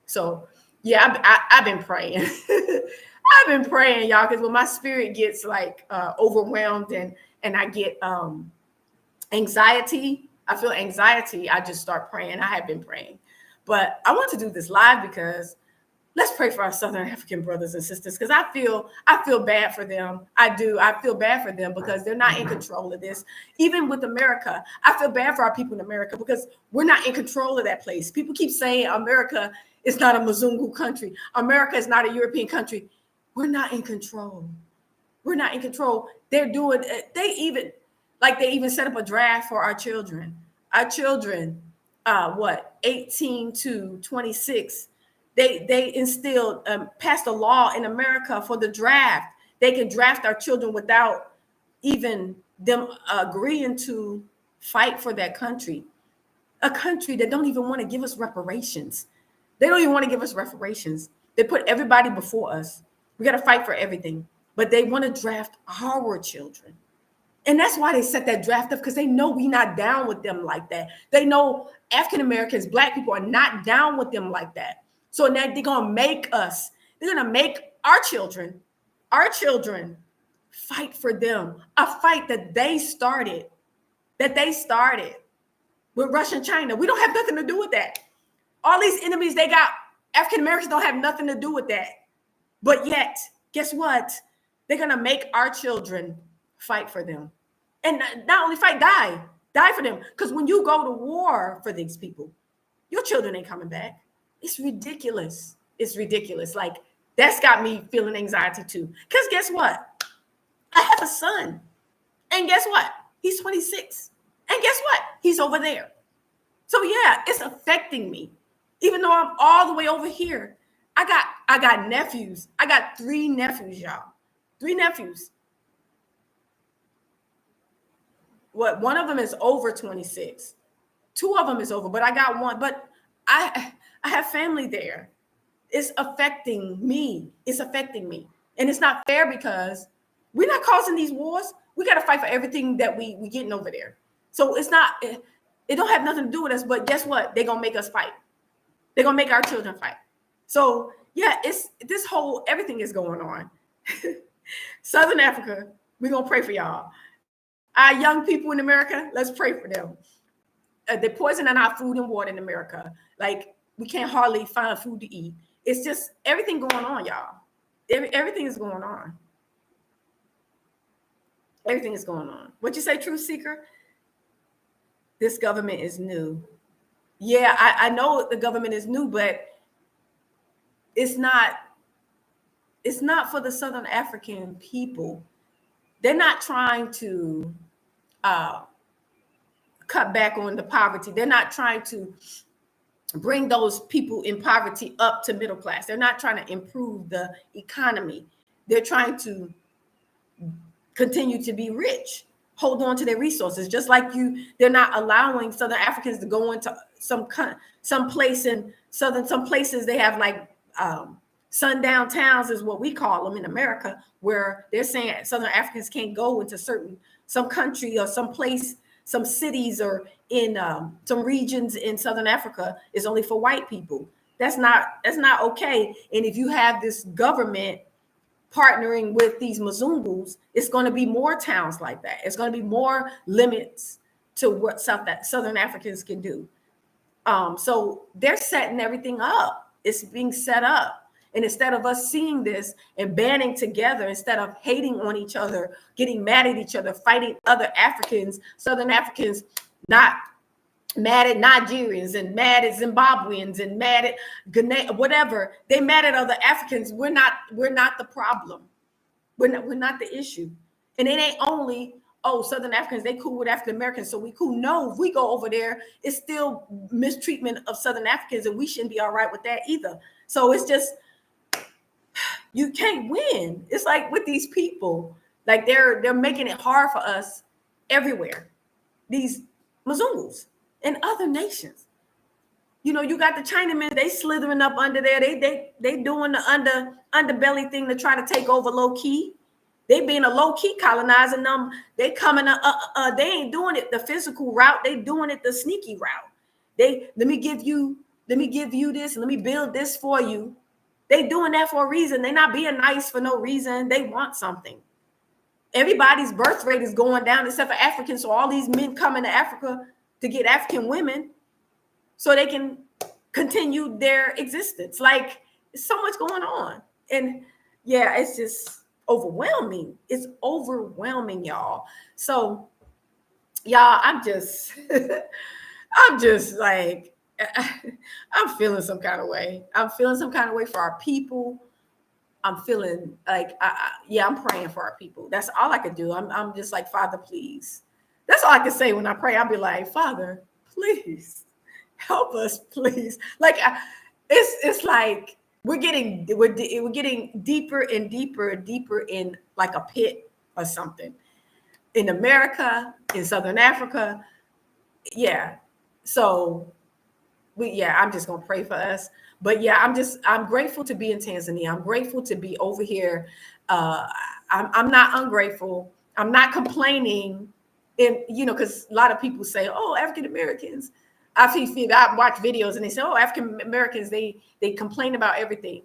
So yeah, I've been praying. I've been praying, y'all, because when my spirit gets like overwhelmed and I get anxiety, I feel anxiety, I just start praying. I have been praying. But I want to do this live because let's pray for our Southern African brothers and sisters, because I feel bad for them. I do. I feel bad for them because they're not in control of this. Even with America, I feel bad for our people in America because we're not in control of that place. People keep saying America is not a Mzungu country. America is not a European country. We're not in control. We're not in control. They're doing, they even set up a draft for our children. Our children, 18 to 26, they instilled, passed a law in America for the draft. They can draft our children without even them agreeing to fight for that country. A country that don't even want to give us reparations. They don't even want to give us reparations. They put everybody before us. We got to fight for everything. But they want to draft our children. And that's why they set that draft up, because they know we're not down with them like that. They know African Americans, Black people are not down with them like that. So now they're going to make us, they're going to make our children fight for them. A fight that they started with Russia and China. We don't have nothing to do with that. All these enemies they got, African Americans don't have nothing to do with that. But yet, guess what? They're going to make our children fight for them. And not only fight, die for them. Because when you go to war for these people, your children ain't coming back. It's ridiculous. It's ridiculous. Like, that's got me feeling anxiety too. Because guess what? I have a son. And guess what? He's 26. And guess what? He's over there. So yeah, it's affecting me. Even though I'm all the way over here. I got nephews. I got 3 nephews, y'all. 3 nephews. One of them is over 26. 2 of them is over, but I got one. But I have family there. It's affecting me. It's affecting me. And it's not fair because we're not causing these wars. We got to fight for everything that we getting over there. So it's not, it don't have nothing to do with us, but guess what? They're going to make us fight. They're going to make our children fight. So yeah, it's this whole, everything is going on. Southern Africa, we're going to pray for y'all. Our young people in America, let's pray for them. They're poisoning our food and water in America. Like, we can't hardly find food to eat. It's just everything going on, y'all. Everything is going on. Everything is going on. What you say, Truth Seeker? This government is new. Yeah, I know the government is new, but it's not for the Southern African people. They're not trying to cut back on the poverty. They're not trying to bring those people in poverty up to middle class. They're not trying to improve the economy. They're trying to continue to be rich, hold on to their resources. Just like they're not allowing Southern Africans to go into some place in some places they have like sundown towns is what we call them in America, where they're saying Southern Africans can't go into some country or some place, some cities, or in some regions in Southern Africa is only for white people. That's not okay. And if you have this government partnering with these Mzungus, it's going to be more towns like that. It's going to be more limits to what Southern Africans can do. So they're setting everything up. It's being set up. And instead of us seeing this and banding together, instead of hating on each other, getting mad at each other, fighting other Africans, Southern Africans, not mad at Nigerians and mad at Zimbabweans and mad at Ghanaian, whatever. They mad at other Africans. We're not the problem. We're not the issue. And it ain't only, Southern Africans, they cool with African Americans, so we cool. No, if we go over there, it's still mistreatment of Southern Africans, and we shouldn't be all right with that either. So it's just, You can't win. It's like with these people, like they're making it hard for us everywhere. These Mzungus and other nations. You know, you got the Chinamen, they slithering up under there. They doing the underbelly thing to try to take over low key. They being a low key colonizing them. They coming they ain't doing it the physical route. They doing it the sneaky route. They let me give you this, and let me build this for you. They doing that for a reason. They're not being nice for no reason. They want something. Everybody's birth rate is going down except for Africans. So all these men coming to Africa to get African women so they can continue their existence. Like, there's so much going on. And yeah, it's just overwhelming. It's overwhelming, y'all. So y'all, I'm just I'm just like, I'm feeling some kind of way. I'm feeling some kind of way for our people. I'm feeling like, I'm praying for our people. That's all I could do. I'm just like, Father, please. That's all I can say when I pray. I'll be like, Father, please help us, please. Like, it's like we're getting deeper and deeper and deeper in like a pit or something. In America, in Southern Africa, yeah. So I'm just gonna pray for us. But yeah, I'm grateful to be in Tanzania. I'm grateful to be over here. I'm not ungrateful. I'm not complaining. And because a lot of people say, "Oh, African Americans." I watch videos and they say, "Oh, African Americans, they complain about everything."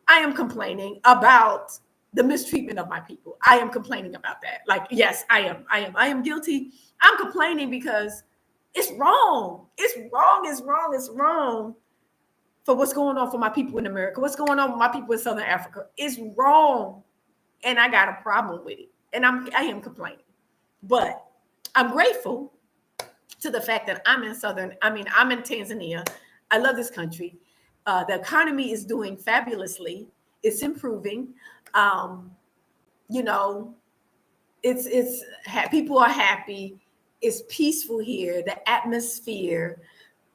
I am complaining about the mistreatment of my people. I am complaining about that. Like, yes, I am guilty. I'm complaining because it's wrong. It's wrong. It's wrong. It's wrong for what's going on for my people in America. What's going on with my people in Southern Africa? It's wrong. And I got a problem with it. And I am complaining. But I'm grateful to the fact that I'm in Tanzania. I love this country. The economy is doing fabulously. It's improving. It's people are happy. It's peaceful here. The atmosphere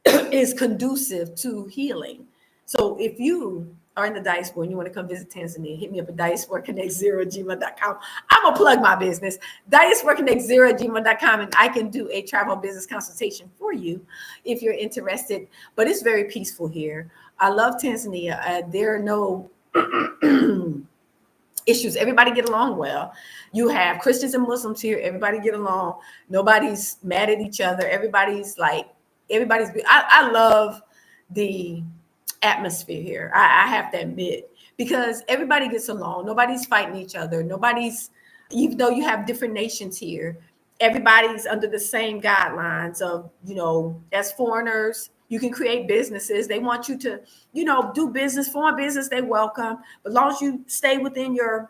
is conducive to healing. So if you are in the diaspora and you want to come visit Tanzania, hit me up at diasporaconnect0@gmail.com. I'm going to plug my business, diasporaconnect0@gmail.com, and I can do a travel business consultation for you if you're interested. But it's very peaceful here. I love Tanzania. There are no issues. Everybody get along well. You have Christians and Muslims here. Everybody get along. Nobody's mad at each other. I love the atmosphere here. I have to admit, because everybody gets along. Nobody's fighting each other. Even though you have different nations here, everybody's under the same guidelines of, as foreigners, you can create businesses. They want you to, do business, foreign business, they welcome. But as long as you stay within your,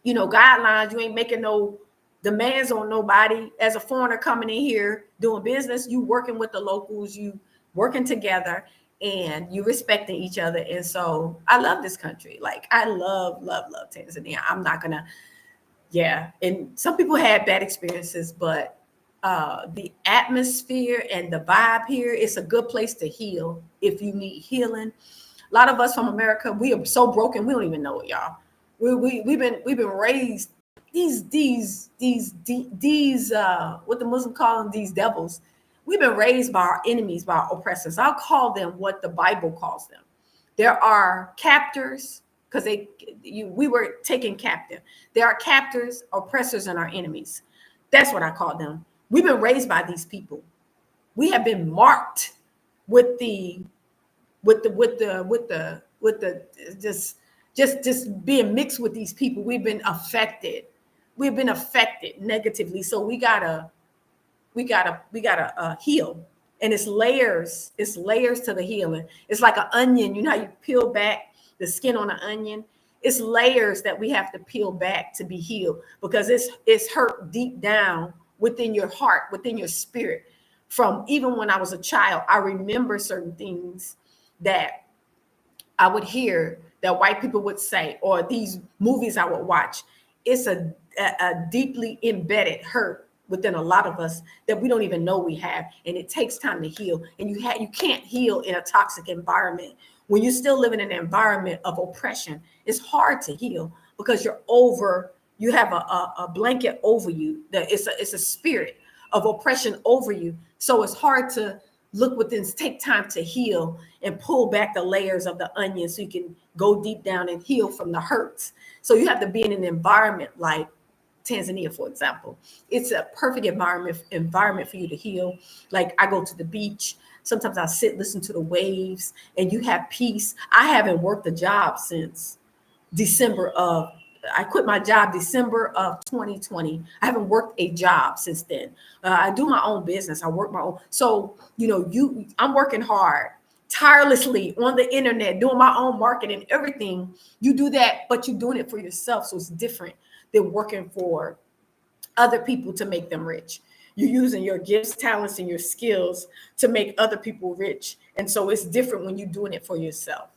guidelines, you ain't making no demands on nobody. As a foreigner coming in here doing business, you working with the locals, you working together, and you respecting each other. And so I love this country. Like, I love Tanzania. I'm not gonna, and some people had bad experiences, but the atmosphere and the vibe here, it's a good place to heal if you need healing. A lot of us from America, we are so broken, we don't even know it, y'all. We've been raised these what the Muslims call them, these devils. We've been raised by our enemies, by our oppressors. I'll call them what the Bible calls them. There are captors, because we were taken captive. There are captors, oppressors, and our enemies. That's what I call them. We've been raised by these people. We have been marked with just being mixed with these people. We've been affected. We've been affected negatively. So we gotta heal. And it's layers to the healing. It's like an onion. You know how you peel back the skin on an onion? It's layers that we have to peel back to be healed, because it's hurt deep down within your heart, within your spirit. From even when I was a child, I remember certain things that I would hear that white people would say, or these movies I would watch. It's a deeply embedded hurt within a lot of us that we don't even know we have, and it takes time to heal. And you can't heal in a toxic environment when you still live in an environment of oppression, it's hard to heal because you have a blanket over you. That it's a spirit of oppression over you. So it's hard to look within, take time to heal and pull back the layers of the onion so you can go deep down and heal from the hurts. So you have to be in an environment like Tanzania, for example. It's a perfect environment for you to heal. Like I go to the beach. Sometimes I sit, listen to the waves, and you have peace. I haven't worked a job since I quit my job December of 2020. I haven't worked a job since then. I do my own business. I work my own. So, I'm working hard, tirelessly on the internet, doing my own marketing, everything. You do that, but you're doing it for yourself. So it's different than working for other people to make them rich. You're using your gifts, talents, and your skills to make other people rich. And so it's different when you're doing it for yourself.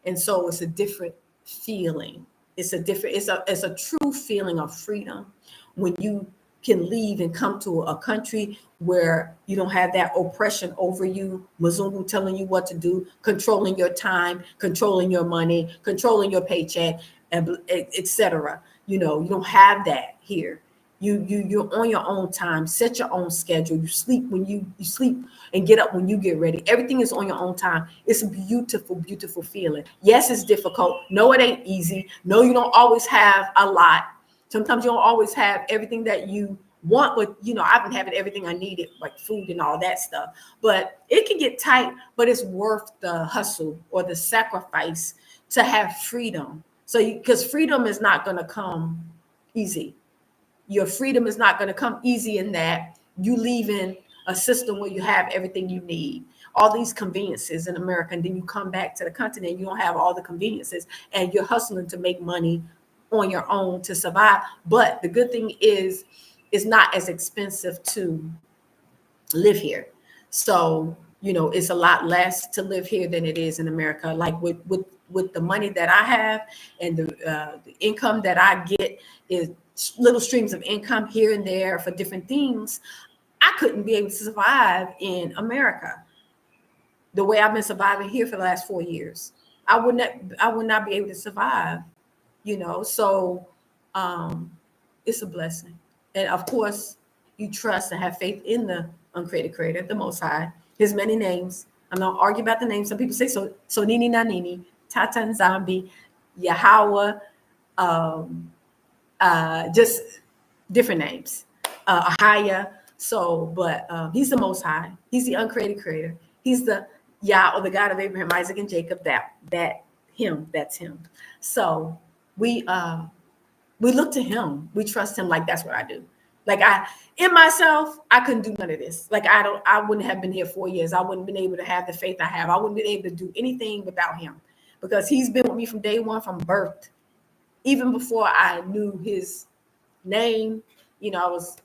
And so it's a different feeling. It's a true feeling of freedom when you can leave and come to a country where you don't have that oppression over you, Wazungu telling you what to do, controlling your time, controlling your money, controlling your paycheck, and etc. You don't have that here. You're on your own time. Set your own schedule. You sleep when you sleep and get up when you get ready. Everything is on your own time. It's a beautiful, beautiful feeling. Yes, it's difficult. No, it ain't easy. No, you don't always have a lot. Sometimes you don't always have everything that you want, but I've been having everything I needed, like food and all that stuff. But it can get tight, but it's worth the hustle or the sacrifice to have freedom. So because freedom is not going to come easy. Your freedom is not going to come easy in that you leave in a system where you have everything you need, all these conveniences in America, and then you come back to the continent, you don't have all the conveniences, and you're hustling to make money on your own to survive. But the good thing is, it's not as expensive to live here. So, it's a lot less to live here than it is in America. Like with the money that I have and the income that I get is little streams of income here and there for different things. I couldn't be able to survive in America the way I've been surviving here for the last 4 years. I would not be able to survive, So it's a blessing. And of course, you trust and have faith in the uncreated creator, the Most High, his many names. I'm not arguing about the names. Some people say so Nini na Nini, Tata and Zombie, Yahweh, just different names, Ahaya. So, but he's the Most High. He's the uncreated creator. He's the Yah, or the God of Abraham, Isaac, and Jacob. That's him. So we look to him. We trust him. Like that's what I do. Like in myself, I couldn't do none of this. Like I wouldn't have been here 4 years. I wouldn't have been able to have the faith I have. I wouldn't have been able to do anything without him, because he's been with me from day one, from birth. Even before I knew his name, I was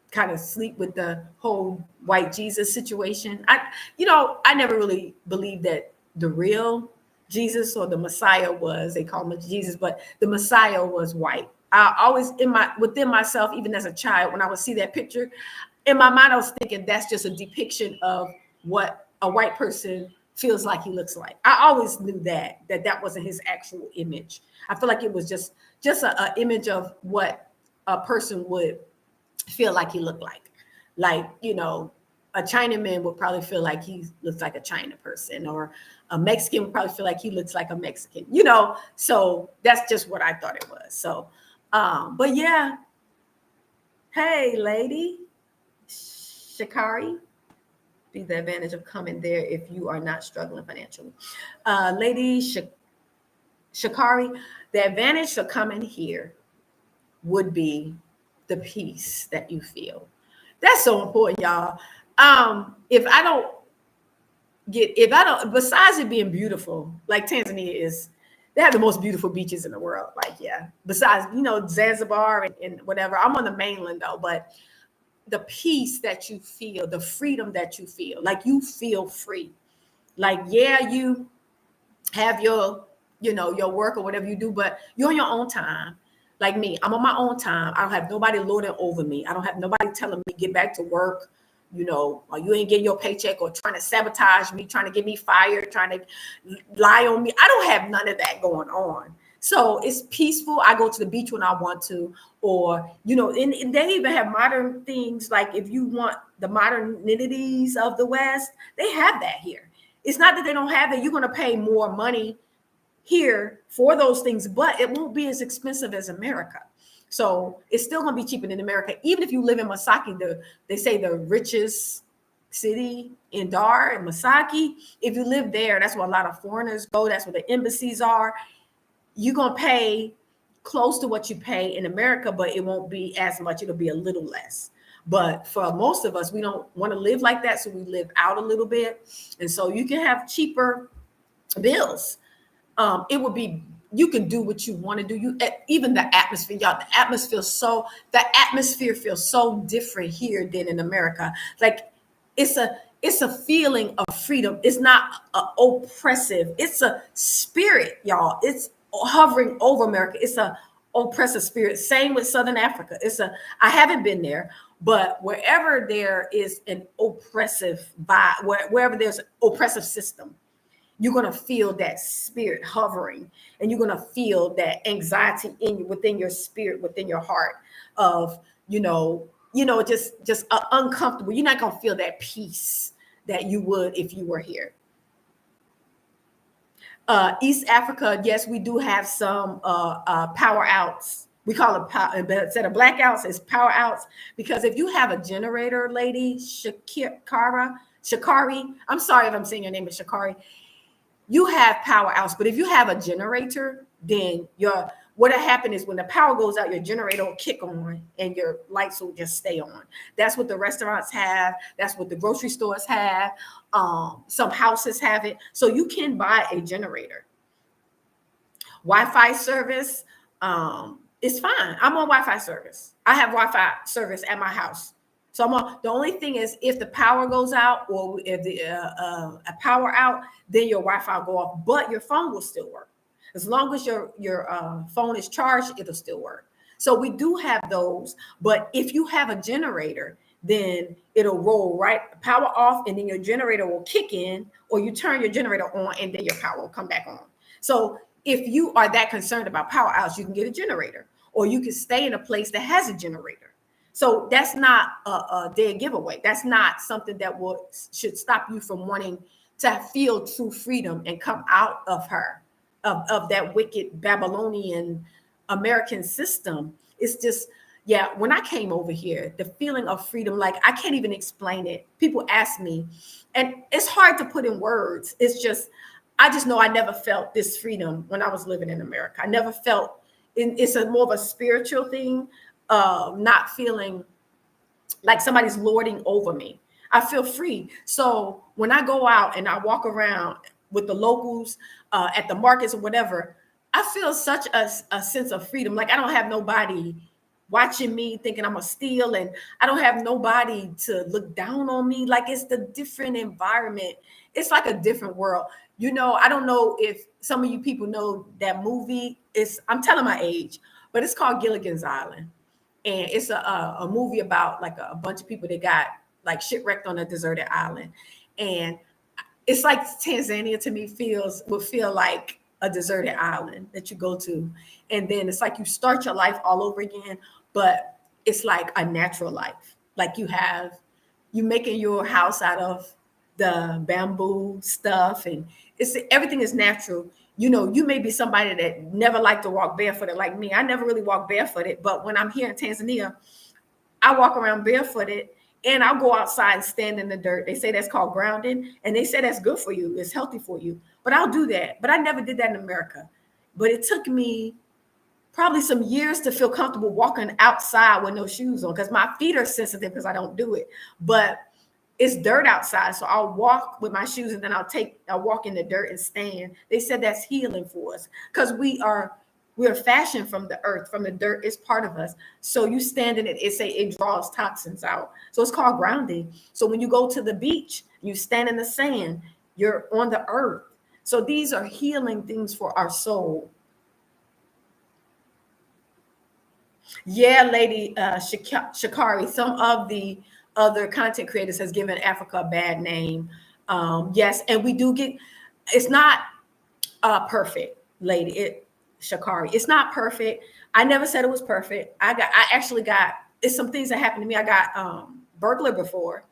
kind of asleep with the whole white Jesus situation. I never really believed that the real Jesus or the Messiah they call him Jesus, but the Messiah was white. I always within myself, even as a child, when I would see that picture, in my mind, I was thinking that's just a depiction of what a white person feels like he looks like. I always knew that wasn't his actual image. I feel like it was just an image of what a person would feel like he looked like. Like, a Chinaman would probably feel like he looks like a China person, or a Mexican would probably feel like he looks like a Mexican, So that's just what I thought it was. So, but yeah. Hey, lady, Shikari. Be the advantage of coming there if you are not struggling financially. Lady Shikari, the advantage of coming here would be the peace that you feel. That's so important, y'all. Besides it being beautiful, like Tanzania they have the most beautiful beaches in the world. Like, yeah, besides, Zanzibar and whatever. I'm on the mainland though, but the peace that you feel, the freedom that you feel, like you feel free. Like, yeah, you have your work or whatever you do, but you're on your own time. Like me, I'm on my own time. I don't have nobody lording over me. I don't have nobody telling me get back to work. you ain't getting your paycheck, or trying to sabotage me, trying to get me fired, trying to lie on me. I don't have none of that going on. So it's peaceful. I go to the beach when I want to, or, and they even have modern things. Like if you want the modernities of the West, they have that here. It's not that they don't have it. You're going to pay more money here for those things, but it won't be as expensive as America. So it's still going to be cheaper than America. Even if you live in Masaki, they say the richest city in Dar and Masaki. If you live there, that's where a lot of foreigners go. That's where the embassies are. You're going to pay close to what you pay in America, but it won't be as much. It'll be a little less. But for most of us, we don't want to live like that. So we live out a little bit. And so you can have cheaper bills. It would be, you can do what you want to do. Even the atmosphere, y'all, the atmosphere feels so different here than in America. Like it's a feeling of freedom. It's not oppressive. It's a spirit, y'all. It's hovering over America. It's a oppressive spirit. Same with Southern Africa. I haven't been there, but wherever there is an oppressive vibe, wherever there's an oppressive system, you're going to feel that spirit hovering, and you're going to feel that anxiety within your spirit, within your heart of, just uncomfortable. You're not going to feel that peace that you would if you were here. East Africa, yes, we do have some power outs. We call it power, but instead of blackouts, it's power outs. Because if you have a generator, lady, Shakari, I'm sorry if I'm saying your name is Shakari, you have power outs. But if you have a generator, then what'll happen is when the power goes out, your generator will kick on and your lights will just stay on. That's what the restaurants have. That's what the grocery stores have. Some houses have it. So you can buy a generator. Wi-Fi service is fine. I'm on Wi-Fi service. I have Wi-Fi service at my house. So the only thing is, if the power goes out, or if a power out, then your Wi-Fi will go off, but your phone will still work. As long as your phone is charged, it'll still work. So we do have those. But if you have a generator, then it'll roll power off, and then your generator will kick in, or you turn your generator on, and then your power will come back on. So if you are that concerned about power outs, you can get a generator, or you can stay in a place that has a generator. So that's not a dead giveaway. That's not something that should stop you from wanting to feel true freedom and come out of that wicked Babylonian American system. It's just, when I came over here, the feeling of freedom, like I can't even explain it. People ask me, and it's hard to put in words. I just know I never felt this freedom when I was living in America. I never felt, it's more of a spiritual thing. Not feeling like somebody's lording over me. I feel free. So when I go out and I walk around with the locals at the markets or whatever, I feel such a sense of freedom. Like I don't have nobody watching me thinking I'm gonna steal, and I don't have nobody to look down on me. Like it's the different environment. It's like a different world. I don't know if some of you people know that movie. I'm telling my age, but it's called Gilligan's Island. And it's a movie about like a bunch of people that got like shipwrecked on a deserted island. And it's like Tanzania to me would feel like a deserted island that you go to. And then it's like you start your life all over again, but it's like a natural life. Like you making your house out of the bamboo stuff, and everything is natural. You may be somebody that never liked to walk barefooted like me. I never really walk barefooted, but when I'm here in Tanzania, I walk around barefooted, and I'll go outside and stand in the dirt. They say that's called grounding, and they say that's good for you. It's healthy for you. But I'll do that. But I never did that in America. But it took me probably some years to feel comfortable walking outside with no shoes on, because my feet are sensitive because I don't do it. But it's dirt outside, so I'll walk with my shoes, and then I'll walk in the dirt and stand. They said that's healing for us, because we are fashioned from the earth, from the dirt. It's part of us. So you stand in it, it draws toxins out. So it's called grounding. So when you go to the beach, you stand in the sand, you're on the earth. So these are healing things for our soul. Yeah, lady Shakari, some of the other content creators has given Africa a bad name. Yes, and we do get, it's not perfect, lady. Shakari, it's not perfect. I never said it was perfect. I actually got, it's some things that happened to me. I got burglar before.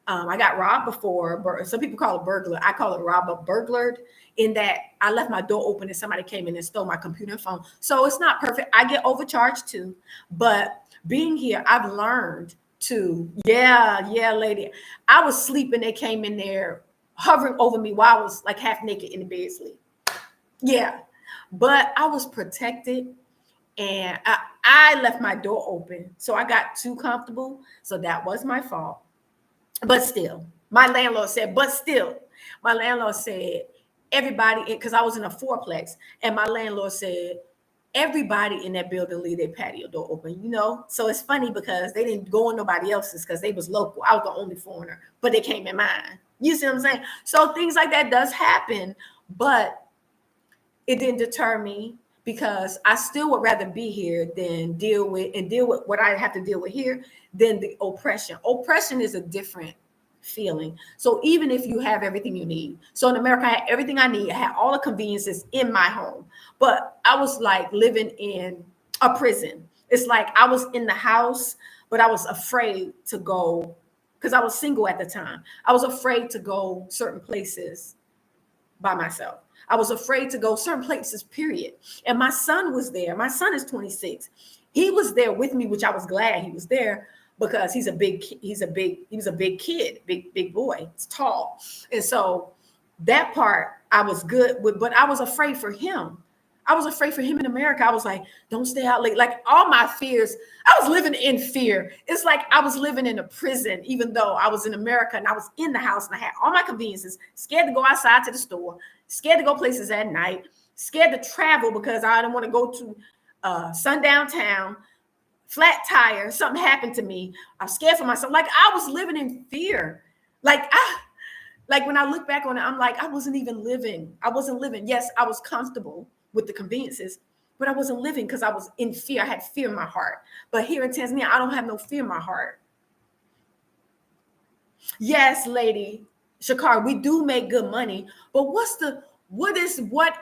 I got robbed before. Some people call it burglar. I call it rob, but burglared, in that I left my door open and somebody came in and stole my computer and phone. So it's not perfect. I get overcharged too. But being here, I've learned to, yeah, lady. I was sleeping. They came in there hovering over me while I was like half naked in the bed sleep. Yeah. But I was protected, and I left my door open. So I got too comfortable. So that was my fault. But still, my landlord said, everybody, because I was in a fourplex, and my landlord said, everybody in that building leave their patio door open, So it's funny because they didn't go in nobody else's because they was local. I was the only foreigner, but they came in mine. You see what I'm saying? So things like that does happen, but it didn't deter me, because I still would rather be here than deal with what I have to deal with here than the oppression. Oppression is a different feeling. So even if you have everything you need, so in America, I had everything I need. I had all the conveniences in my home, but I was like living in a prison. It's like I was in the house, but I was afraid to go, because I was single at the time. I was afraid to go certain places by myself. I was afraid to go certain places, period. And my son was there. My son is 26. He was there with me, which I was glad he was there, because he was a big kid, big boy. He's tall. And so that part I was good with, but I was afraid for him. I was afraid for him in America. I was like, don't stay out late. Like all my fears, I was living in fear. It's like I was living in a prison, even though I was in America and I was in the house and I had all my conveniences, scared to go outside to the store, scared to go places at night, scared to travel because I didn't want to go to sundown town, flat tire, something happened to me. I'm scared for myself. Like I was living in fear. Like when I look back on it, I'm like, I wasn't even living. I wasn't living. Yes, I was comfortable with the conveniences, but I wasn't living because I was in fear. I had fear in my heart. But here in Tanzania, I don't have no fear in my heart. Yes, lady Shakar, we do make good money, but what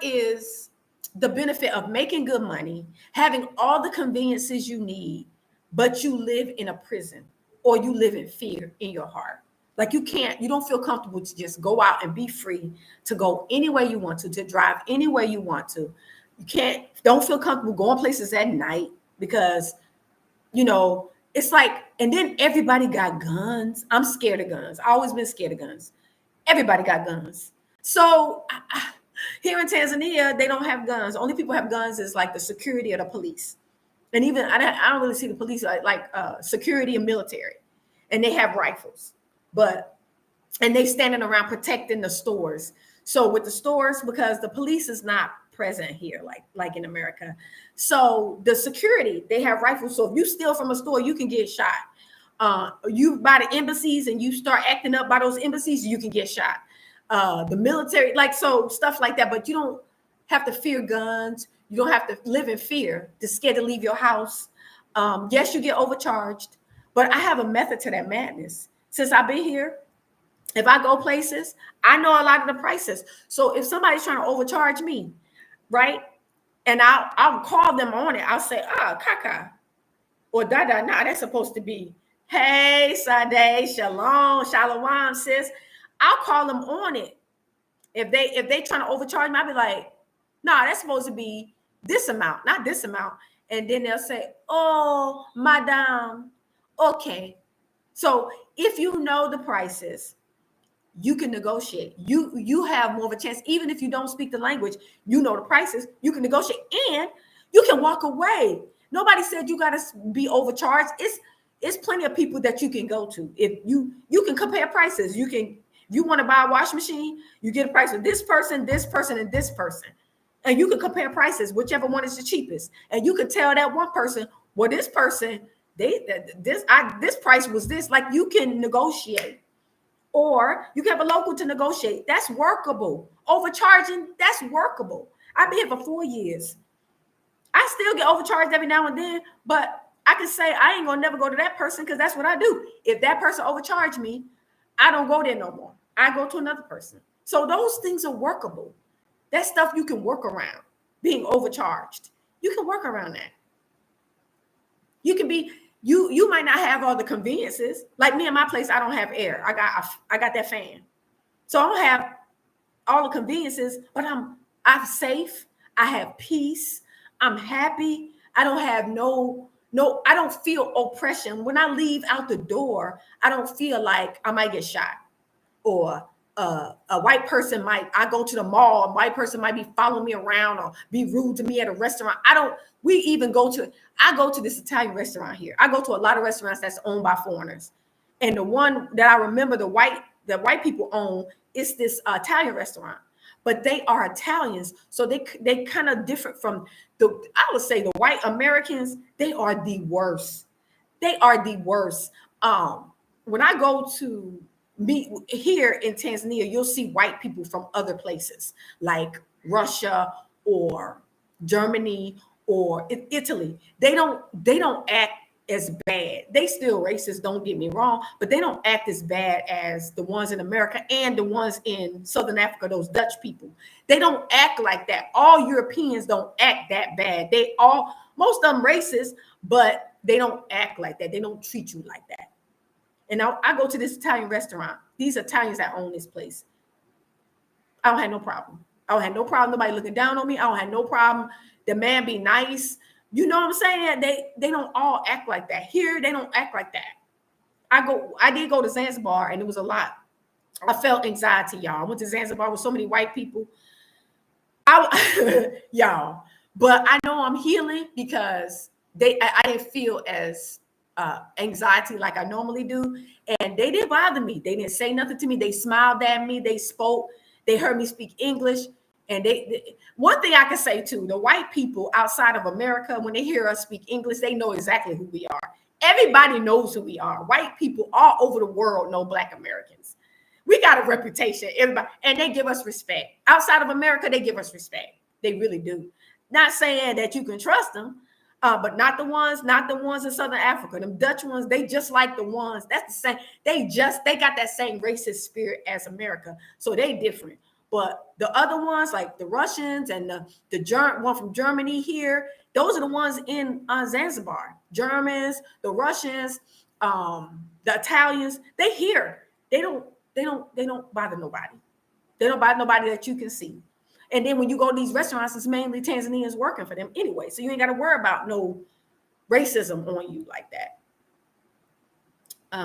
is the benefit of making good money, having all the conveniences you need, but you live in a prison, or you live in fear in your heart? Like you don't feel comfortable to just go out and be free to go anywhere you want to drive anywhere you want to. Don't feel comfortable going places at night because, it's like, and then everybody got guns. I'm scared of guns. I always been scared of guns. Everybody got guns. So here in Tanzania, they don't have guns. Only people have guns is like the security or the police. And even I don't really see the police like security and military, and they have rifles. And they standing around protecting the stores. So with the stores, because the police is not present here like in America, so the security, they have rifles. So if you steal from a store, you can get shot. You by the embassies and you start acting up by those embassies, you can get shot. The military, like, so stuff like that. But you don't have to fear guns. You don't have to live in fear, to scared to leave your house. Yes, you get overcharged, but I have a method to that madness. Since I've been here, if I go places, I know a lot of the prices. So if somebody's trying to overcharge me, right, and I'll call them on it. I'll say, kaka, or da, nah, that's supposed to be, hey, Sade, shalom, sis. I'll call them on it. If they trying to overcharge me, I'll be like, nah, that's supposed to be this amount, not this amount. And then they'll say, oh, madam, okay. So if you know the prices, you can negotiate. You have more of a chance, even if you don't speak the language. You know the prices. You can negotiate, and you can walk away. Nobody said you got to be overcharged. It's plenty of people that you can go to. If you can compare prices. You can. If you want to buy a washing machine, you get a price with this person, and this person, and you can compare prices, whichever one is the cheapest. And you can tell that one person, well, this person, this price was this. Like, you can negotiate. Or you can have a local to negotiate. That's workable. Overcharging, that's workable. I've been here for 4 years. I still get overcharged every now and then, but I can say I ain't gonna never go to that person because that's what I do. If that person overcharged me, I don't go there no more. I go to another person. So those things are workable. That stuff you can work around. Being overcharged, you can work around that. You can be you might not have all the conveniences. Like me in my place, I don't have air. I got that fan, so I don't have all the conveniences. But I'm safe. I have peace. I'm happy. I don't have no. I don't feel oppression when I leave out the door. I don't feel like I might get shot or a white person might, I go to the mall, a white person might be following me around or be rude to me at a restaurant. I go to this Italian restaurant here. I go to a lot of restaurants that's owned by foreigners. And the one that I remember the white people own is this Italian restaurant. But they are Italians, so they kind of different from I would say the white Americans. They are the worst. They are the worst. When I go to meet here in Tanzania, you'll see white people from other places like Russia or Germany or Italy. They don't act as bad. They still racist, don't get me wrong, but they don't act as bad as the ones in America and the ones in Southern Africa, those Dutch people. They don't act like that. All Europeans don't act that bad. Most of them racist, but they don't act like that. They don't treat you like that. And now I go to this Italian restaurant. These Italians that own this place. I don't have no problem. I don't have no problem. Nobody looking down on me. I don't have no problem. The man be nice. You know what I'm saying? They don't all act like that. Here, they don't act like that. I did go to Zanzibar and it was a lot. I felt anxiety, y'all. I went to Zanzibar with so many white people. Y'all. But I know I'm healing because I didn't feel as anxiety like I normally do. And they didn't bother me. They didn't say nothing to me. They smiled at me. They spoke. They heard me speak English. And one thing I can say too, the white people outside of America, when they hear us speak English, they know exactly who we are. Everybody knows who we are. White people all over the world know Black Americans. We got a reputation, everybody, and they give us respect. Outside of America, they give us respect. They really do. Not saying that you can trust them, but not the ones in Southern Africa. Them Dutch ones, they just like the ones. That's the same. They got that same racist spirit as America, so they different. But the other ones, like the Russians and the one from Germany here, those are the ones in Zanzibar. Germans, the Russians, the Italians, they here. They don't bother nobody. They don't bother nobody that you can see. And then when you go to these restaurants, it's mainly Tanzanians working for them anyway. So you ain't got to worry about no racism on you like that.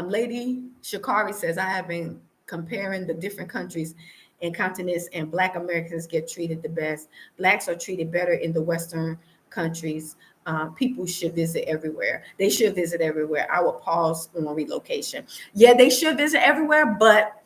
Lady Shakari says, I have been comparing the different countries and continents, and Black Americans get treated the best. Blacks are treated better in the Western countries. People should visit everywhere. They should visit everywhere. I will pause on relocation. Yeah, they should visit everywhere, but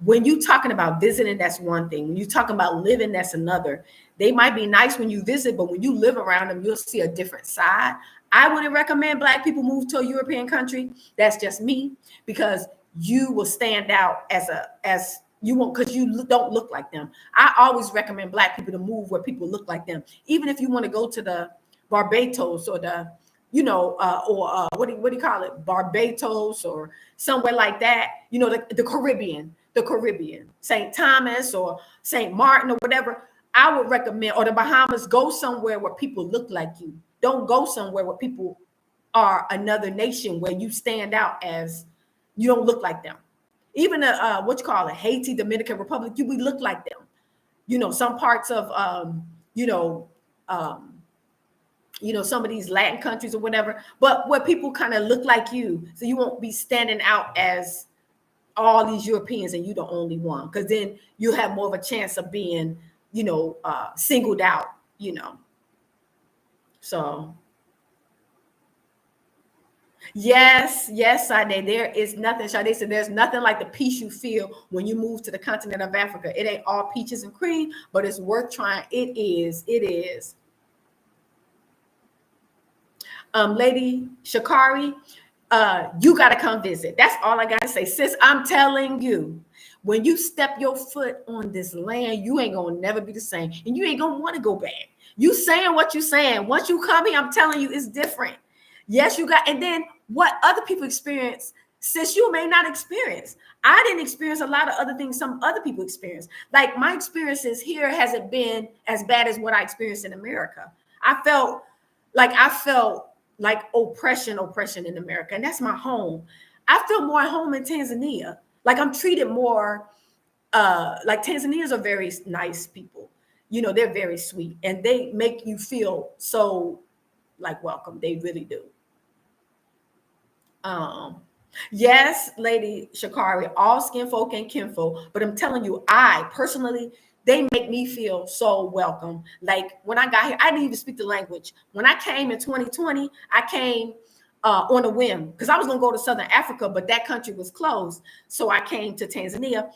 when you're talking about visiting, that's one thing. When you're talking about living, that's another. They might be nice when you visit, but when you live around them, you'll see a different side. I wouldn't recommend Black people move to a European country. That's just me, because you will stand out as you won't, because you don't look like them. I always recommend Black people to move where people look like them. Even if you want to go to the Barbados or the, what do you call it? Barbados or somewhere like that, the Caribbean. St. Thomas or St. Martin or whatever, I would recommend, or the Bahamas, go somewhere where people look like you. Don't go somewhere where people are another nation where you stand out as you don't look like them. Even Haiti, Dominican Republic, we look like them. Some parts of some of these Latin countries or whatever, but where people kind of look like you, so you won't be standing out as all these Europeans and you the only one, because then you have more of a chance of being, singled out, So yes, Sade, there is nothing. Sade said there's nothing like the peace you feel when you move to the continent of Africa. It ain't all peaches and cream, but it's worth trying. It is. Lady Shakari, you got to come visit. That's all I got to say. Sis, I'm telling you, when you step your foot on this land, you ain't going to never be the same. And you ain't going to want to go back. You saying what you saying. Once you come here, I'm telling you, it's different. Yes, you got, and then what other people experience, since you may not experience. I didn't experience a lot of other things some other people experience. Like my experiences here hasn't been as bad as what I experienced in America. I felt like oppression in America, and that's my home. I feel more at home in Tanzania. Like I'm treated more like Tanzanians are very nice people. You know, they're very sweet and they make you feel so like welcome. They really do. Um, yes, Lady Shakari, all skin folk and kinfolk, but I'm telling you, I personally, they make me feel so welcome. Like when I got here, I didn't even speak the language. When I came in 2020, I came on a whim because I was going to go to Southern Africa, but that country was closed. So I came to Tanzania.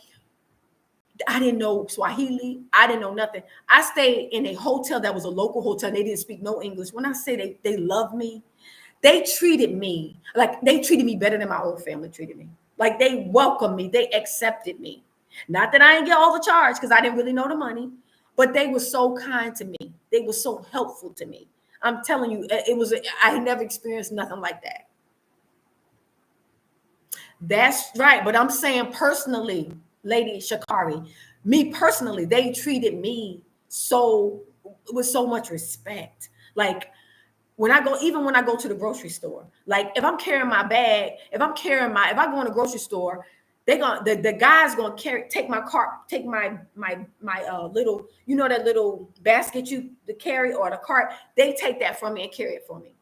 I didn't know Swahili. I didn't know nothing. I stayed in a hotel that was a local hotel. They didn't speak no English. When I say they love me, they treated me better than my own family treated me. Like they welcomed me, they accepted me. Not that I didn't get overcharged because I didn't really know the money, but they were so kind to me. They were so helpful to me. I'm telling you, I never experienced nothing like that. That's right. But I'm saying personally, Lady Shakari, me personally, they treated me so with so much respect. Like even when I go to the grocery store, like if I'm carrying my bag, if I go in the grocery store, the guy's gonna take my cart, take my little, you know, that little basket you to carry or the cart, they take that from me and carry it for me.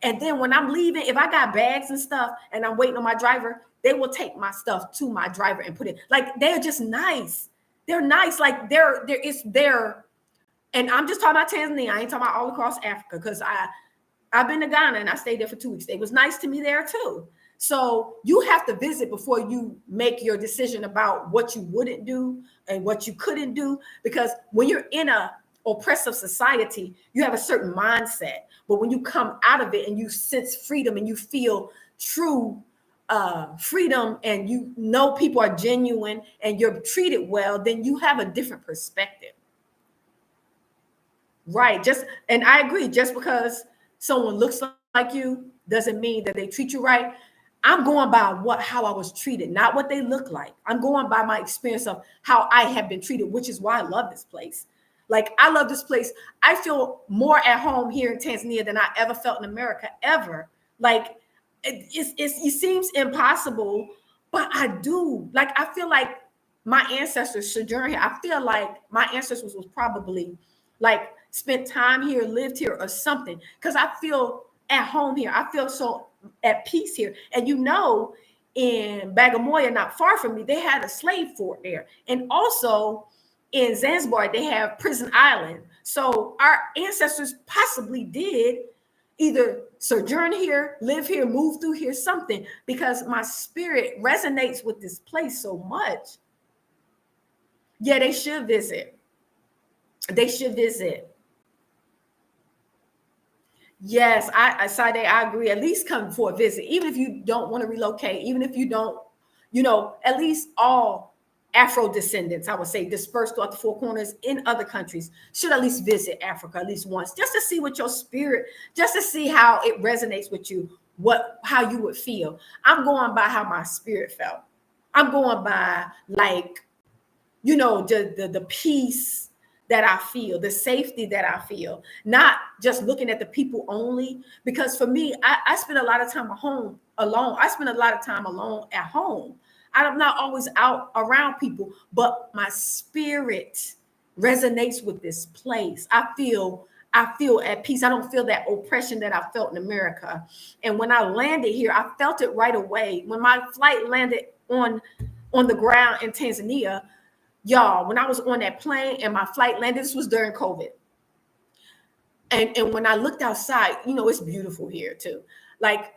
And then when I'm leaving, if I got bags and stuff and I'm waiting on my driver, they will take my stuff to my driver and put it. Like they're just nice. They're nice. Like it's there. And I'm just talking about Tanzania. I ain't talking about all across Africa because I've been to Ghana and I stayed there for 2 weeks. They was nice to me there too. So you have to visit before you make your decision about what you wouldn't do and what you couldn't do. Because when you're in a oppressive society, you have a certain mindset. But when you come out of it and you sense freedom and you feel true freedom and you know people are genuine and you're treated well, then you have a different perspective. Right. And I agree, just because someone looks like you doesn't mean that they treat you right. I'm going by how I was treated, not what they look like. I'm going by my experience of how I have been treated, which is why I love this place. Like I love this place. I feel more at home here in Tanzania than I ever felt in America, ever. Like it seems impossible, but I do. Like I feel like my ancestors sojourned here. I feel like my ancestors was probably like spent time here, lived here, or something. Because I feel at home here. I feel so at peace here. And you know, in Bagamoyo, not far from me, they had a slave fort there. And also in Zanzibar, they have Prison Island. So our ancestors possibly did either sojourn here, live here, move through here, something, because my spirit resonates with this place so much. Yeah, they should visit. They should visit. Yes, Sade, I agree. At least come for a visit, even if you don't want to relocate, even if you don't, at least all Afro descendants, I would say, dispersed throughout the four corners in other countries, should at least visit Africa at least once, just to see what your spirit, just to see how it resonates with you, how you would feel. I'm going by how my spirit felt. I'm going by like, the peace that I feel, the safety that I feel, not just looking at the people only. Because for me, I spend a lot of time at home alone. I spend a lot of time alone at home. I'm not always out around people, but my spirit resonates with this place. I feel at peace. I don't feel that oppression that I felt in America. And when I landed here, I felt it right away. When my flight landed on the ground in Tanzania, y'all, when I was on that plane and my flight landed, this was during COVID. And when I looked outside, it's beautiful here too. Like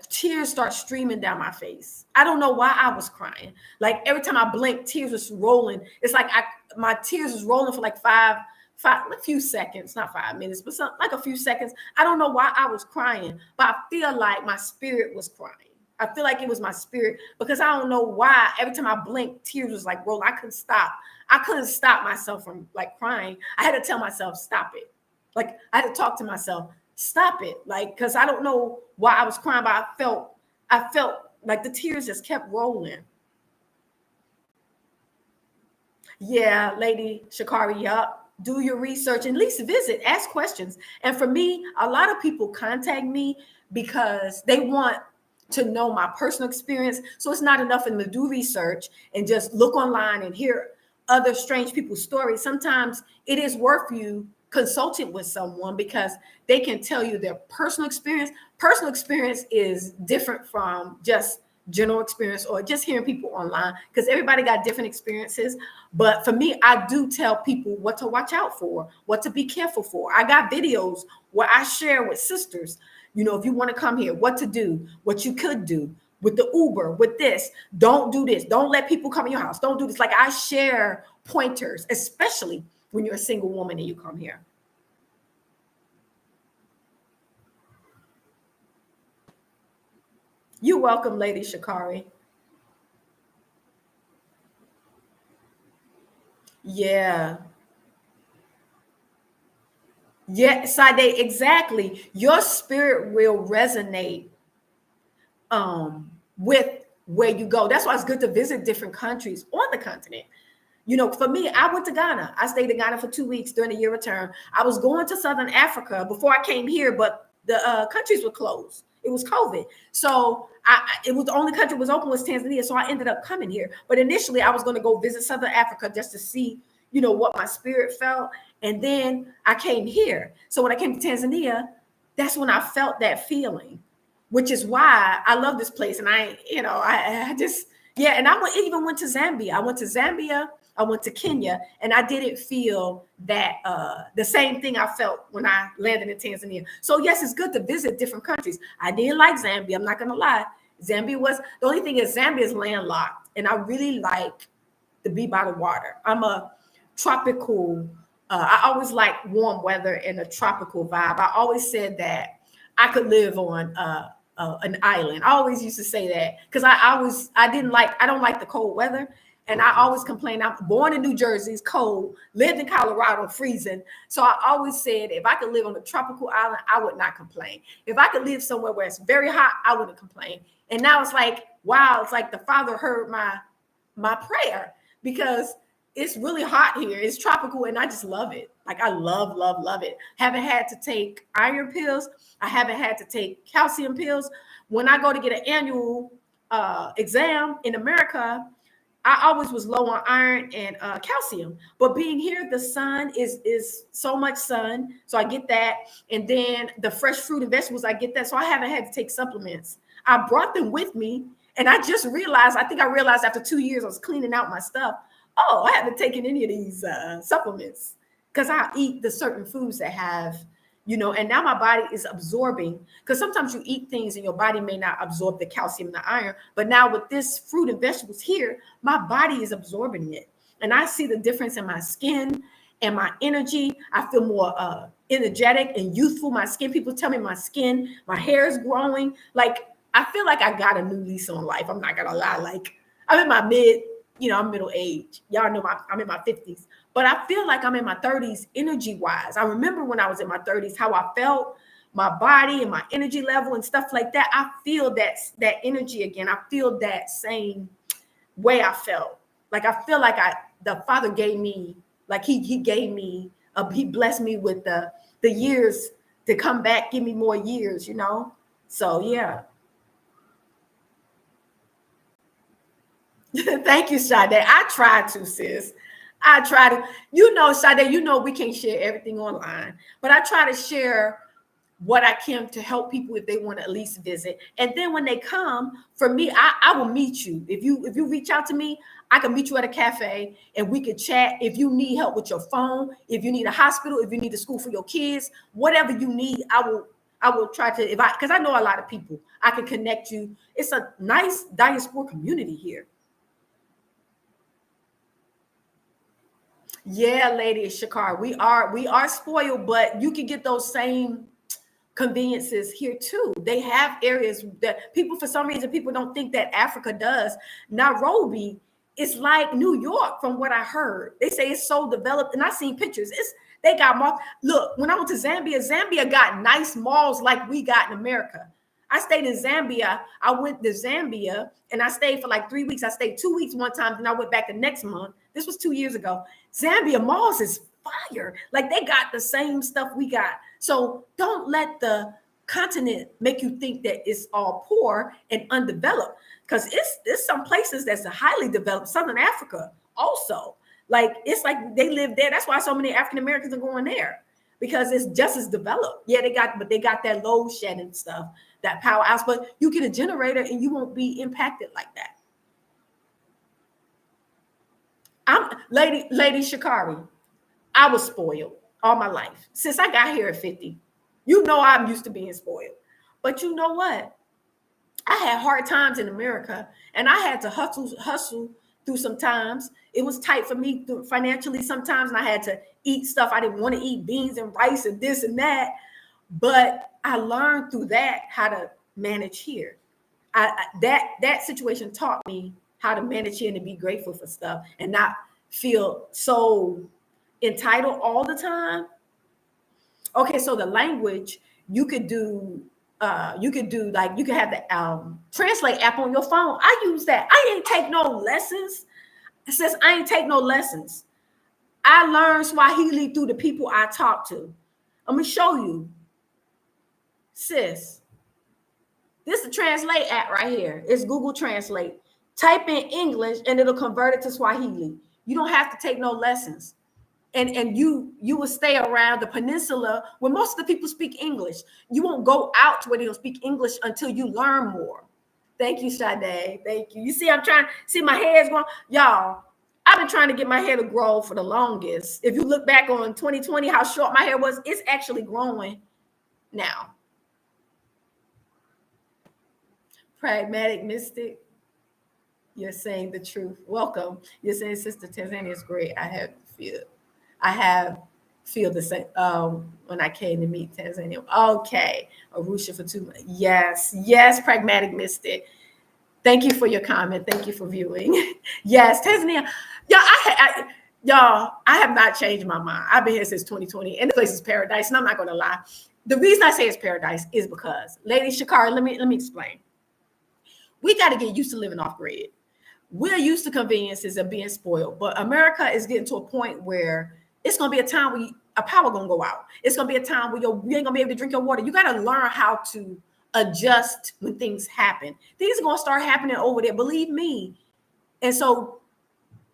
tears start streaming down my face. I don't know why I was crying. Like every time I blinked, tears was rolling. It's like my tears was rolling for like a few seconds, not 5 minutes, but like a few seconds. I don't know why I was crying, but I feel like my spirit was crying. I feel like it was my spirit, because I don't know why. Every time I blinked, tears was like rolling. I couldn't stop. I couldn't stop myself from like crying. I had to tell myself, stop it. Like I had to talk to myself, stop it. Like, because I don't know why I was crying, but I felt like the tears just kept rolling. Yeah, Lady Shakari, yup. Do your research, and at least visit, ask questions. And for me, a lot of people contact me because they want to know my personal experience. So it's not enough for them to do research and just look online and hear other strange people's stories. Sometimes it is worth you consulting with someone because they can tell you their personal experience. Personal experience is different from just general experience or just hearing people online, because everybody got different experiences. But for me, I do tell people what to watch out for, what to be careful for. I got videos where I share with sisters, if you want to come here, what to do, what you could do with the Uber, with this. Don't do this. Don't let people come in your house. Don't do this. Like, I share pointers, especially when you're a single woman and you come here. You're welcome, Lady Shakari. Yeah. Yeah, Sade, exactly. Your spirit will resonate with where you go. That's why it's good to visit different countries on the continent. For me, I went to Ghana. I stayed in Ghana for 2 weeks during the year return. I was going to Southern Africa before I came here, but the countries were closed. It was COVID. So it was the only country was open was Tanzania. So I ended up coming here. But initially I was going to go visit Southern Africa just to see, what my spirit felt. And then I came here. So when I came to Tanzania, that's when I felt that feeling, which is why I love this place. And I just, yeah. And even went to Zambia. I went to Zambia. I went to Kenya, and I didn't feel that the same thing I felt when I landed in Tanzania. So yes, it's good to visit different countries. I didn't like Zambia. I'm not going to lie. Zambia was, the only thing is Zambia is landlocked, and I really like to be by the water. I'm a tropical, I always like warm weather and a tropical vibe. I always said that I could live on an island. I always used to say that because I don't like the cold weather. And I always complain. I'm born in New Jersey, it's cold, lived in Colorado, freezing. So I always said, if I could live on a tropical island, I would not complain. If I could live somewhere where it's very hot, I wouldn't complain. And now it's like, wow, it's like the Father heard my prayer, because it's really hot here. It's tropical, and I just love it. Like, I love, love, love it. Haven't had to take iron pills. I haven't had to take calcium pills. When I go to get an annual exam in America, I always was low on iron and calcium. But being here, the sun is so much sun. So I get that. And then the fresh fruit and vegetables, I get that. So I haven't had to take supplements. I brought them with me. And I just realized, I realized after 2 years, I was cleaning out my stuff. Oh, I haven't taken any of these supplements, because I eat the certain foods that have, and now my body is absorbing, because sometimes you eat things and your body may not absorb the calcium and the iron. But now with this fruit and vegetables here, my body is absorbing it. And I see the difference in my skin and my energy. I feel more energetic and youthful. My skin, people tell me my hair is growing. Like, I feel like I got a new lease on life. I'm not going to lie. Like, I'm in my I'm middle age. Y'all know I'm in my 50s. But I feel like I'm in my 30s energy-wise. I remember when I was in my 30s, how I felt, my body and my energy level and stuff like that. I feel that energy again. I feel that same way I felt. Like, I feel like the Father gave me, like he gave me, he blessed me with the years to come back, give me more years, So yeah. Thank you, Sade. I try to, sis. I try to, Sade, we can't share everything online, but I try to share what I can to help people if they want to at least visit. And then when they come, for me, I will meet you. If you reach out to me, I can meet you at a cafe and we could chat. If you need help with your phone, if you need a hospital, if you need a school for your kids, whatever you need, I will try to, because I know a lot of people, I can connect you. It's a nice diaspora community here. Yeah, Lady Shakar, we are spoiled, but you can get those same conveniences here too. They have areas that people, for some reason, people don't think that Africa does. Nairobi is like New York, from what I heard. They say it's so developed, and I seen pictures. They got malls. Look, when I went to Zambia, Zambia got nice malls like we got in America. I stayed in Zambia. I went to Zambia and I stayed for like 3 weeks. I stayed 2 weeks one time, then I went back the next month. This was 2 years ago. Zambia malls is fire. Like they got the same stuff we got. So don't let the continent make you think that it's all poor and undeveloped, because it's some places that's highly developed. Southern Africa also, like it's like they live there. That's why so many African Americans are going there, because it's just as developed. Yeah, they got that load shedding stuff, that powerhouse, but you get a generator and you won't be impacted like that. I'm Lady Shikari. I was spoiled all my life since I got here at 50. You know, I'm used to being spoiled. But you know what? I had hard times in America, and I had to hustle through some times. It was tight for me financially sometimes, and I had to eat stuff I didn't want to eat, beans and rice and this and that. But I learned through that how to manage here. That situation taught me how to manage here and to be grateful for stuff and not feel so entitled all the time. Okay, so the language you could do like you could have the translate app on your phone. I use that. I ain't take no lessons. It says I ain't take no lessons. I learned Swahili through the people I talk to. I'm gonna show you, sis. This is the translate app right here. It's Google Translate. Type in English and it'll convert it to Swahili. You don't have to take no lessons. And you will stay around the peninsula where most of the people speak English. You won't go out to where they don't speak English until you learn more. Thank you, Sade. Thank you. You see, I'm trying, see my hair's growing. Y'all, I've been trying to get my hair to grow for the longest. If you look back on 2020, how short my hair was, it's actually growing now. Pragmatic mystic. You're saying the truth. Welcome. You're saying Sister Tanzania is great. I have feel the same when I came to meet Tanzania. Okay. Arusha for 2 months. Yes, pragmatic mystic. Thank you for your comment. Thank you for viewing. Yes, Tanzania. Y'all, I have not changed my mind. I've been here since 2020, and the place is paradise. And I'm not going to lie. The reason I say it's paradise is because, Lady Shikari, let me explain. We got to get used to living off grid. We're used to conveniences and being spoiled, but America is getting to a point where it's going to be a time where a power going to go out. It's going to be a time where you ain't going to be able to drink your water. You got to learn how to adjust when things happen. Things are going to start happening over there, believe me. And so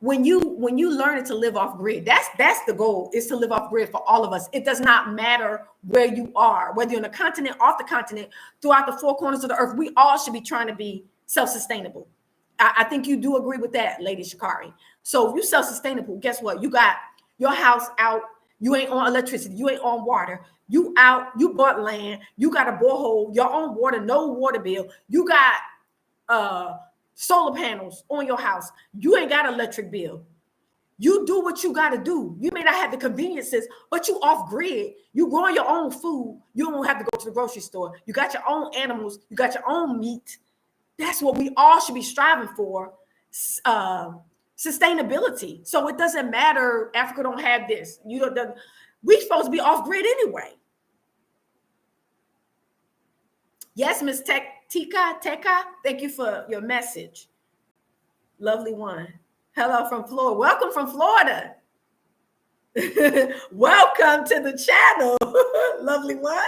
when you learn to live off grid, that's the goal, is to live off grid for all of us. It does not matter where you are, whether you're on the continent, off the continent, throughout the four corners of the earth. We all should be trying to be self-sustainable. I think you do agree with that, Lady Shikari. So if you're self-sustainable, guess what? You got your house out. You ain't on electricity. You ain't on water. You out. You bought land. You got a borehole, your own water, no water bill. You got solar panels on your house. You ain't got an electric bill. You do what you got to do. You may not have the conveniences, but you off grid. You growing your own food. You don't have to go to the grocery store. You got your own animals. You got your own meat. That's what we all should be striving for, sustainability. So it doesn't matter, Africa don't have this. We're supposed to be off grid anyway. Yes, Miss Teka, thank you for your message. Lovely one. Hello from Florida. Welcome from Florida. Welcome to the channel. Lovely one.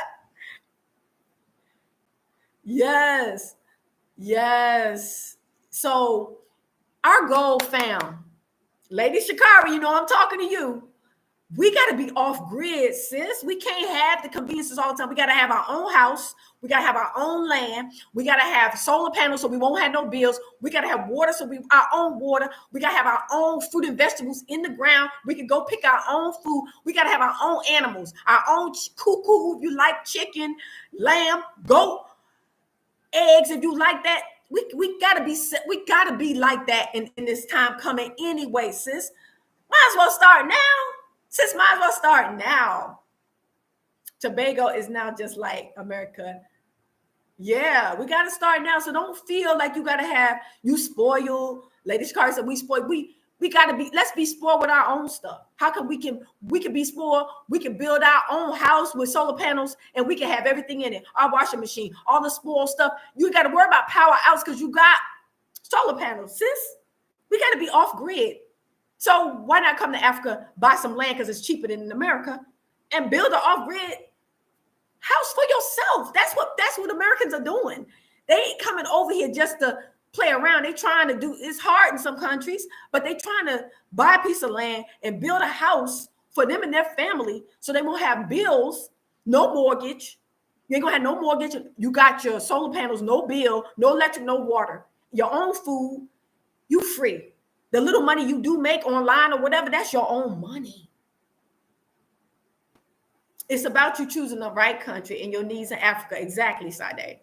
Yes. So our goal found. Lady Shikari, you know I'm talking to you. We got to be off grid, sis. We can't have the conveniences all the time. We got to have our own house. We got to have our own land. We got to have solar panels so we won't have no bills. We got to have water our own water. We got to have our own fruit and vegetables in the ground. We can go pick our own food. We got to have our own animals, our own cuckoo if you like chicken, lamb, goat, eggs if you like that. We gotta be like that in this time coming anyway, sis. Might as well start now. Sis, might as well start now. Tobago is now just like America. Yeah, we gotta start now. So don't feel like you gotta have you spoiled. Lady Shikari said we spoiled. Let's be spoiled with our own stuff. How come we can be spoiled? We can build our own house with solar panels and we can have everything in it. Our washing machine, all the spoiled stuff. You got to worry about power outs because you got solar panels, sis. We got to be off grid. So why not come to Africa, buy some land because it's cheaper than in America, and build an off grid house for yourself? That's what Americans are doing. They ain't coming over here just to play around. They trying to do, it's hard in some countries, but they trying to buy a piece of land and build a house for them and their family so they won't have bills, no mortgage. You ain't gonna have no mortgage. You got your solar panels, no bill, no electric, no water, your own food, you free. The little money you do make online or whatever, that's your own money. It's about you choosing the right country and your needs in Africa. Exactly, Sade.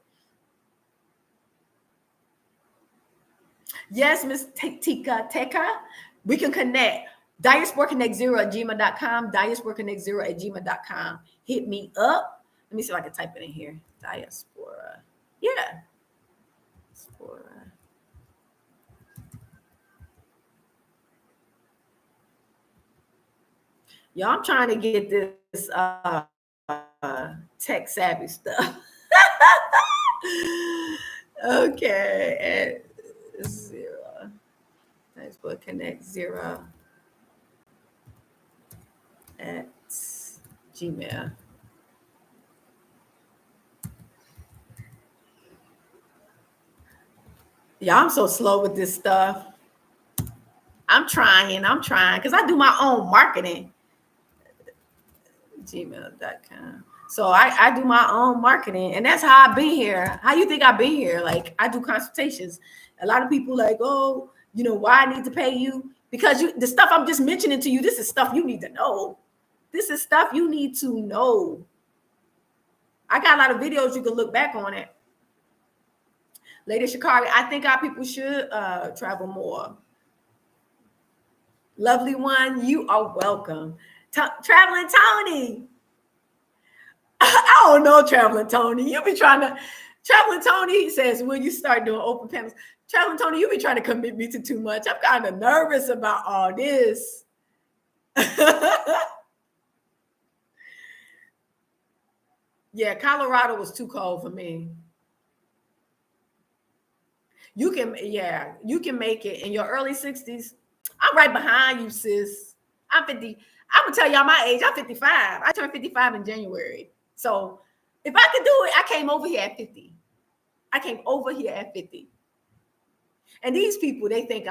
Yes, Miss Tika Teka, we can connect. diasporaconnect0@gmail.com, diasporaconnect0@gmail.com. Hit me up. Let me see if I can type it in here. Diaspora. Yeah. Diaspora. Y'all, I'm trying to get this tech savvy stuff. Okay. At 0. Facebook Connect 0 at Gmail. Yeah, I'm so slow with this stuff. I'm trying because I do my own marketing. Gmail.com. So I do my own marketing, and that's how I've been here. How you think I've been here? Like, I do consultations. A lot of people like, oh, why I need to pay you? Because the stuff I'm just mentioning to you, this is stuff you need to know. This is stuff you need to know. I got a lot of videos you can look back on it. Lady Shikari, I think our people should travel more. Lovely one, you are welcome. Traveling Tony. I don't know, Traveling Tony. You be trying to, Traveling Tony, he says, when you start doing open panels, Traveling Tony, you be trying to commit me to too much. I'm kind of nervous about all this. Yeah, Colorado was too cold for me. You can make it in your early 60s. I'm right behind you, sis. I'm 50. I'm gonna tell y'all my age. I'm 55. I turned 55 in January. So if I could do it, I came over here at 50. I came over here at 50. And these people, they think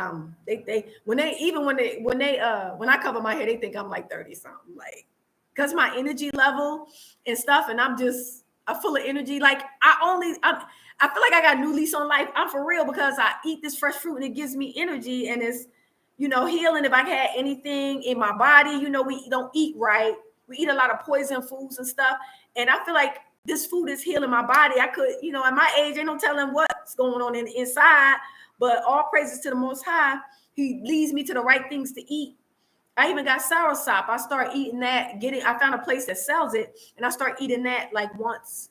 when I cover my hair, they think I'm like 30 something. Like, because my energy level and stuff, and I'm full of energy. Like I feel like I got a new lease on life. I'm for real because I eat this fresh fruit and it gives me energy and it's healing. If I had anything in my body, we don't eat right. We eat a lot of poison foods and stuff. And I feel like this food is healing my body. I could, at my age, ain't no telling what's going on in the inside, but all praises to the Most High. He leads me to the right things to eat. I even got soursop. I start eating that. I found a place that sells it, and I start eating that like once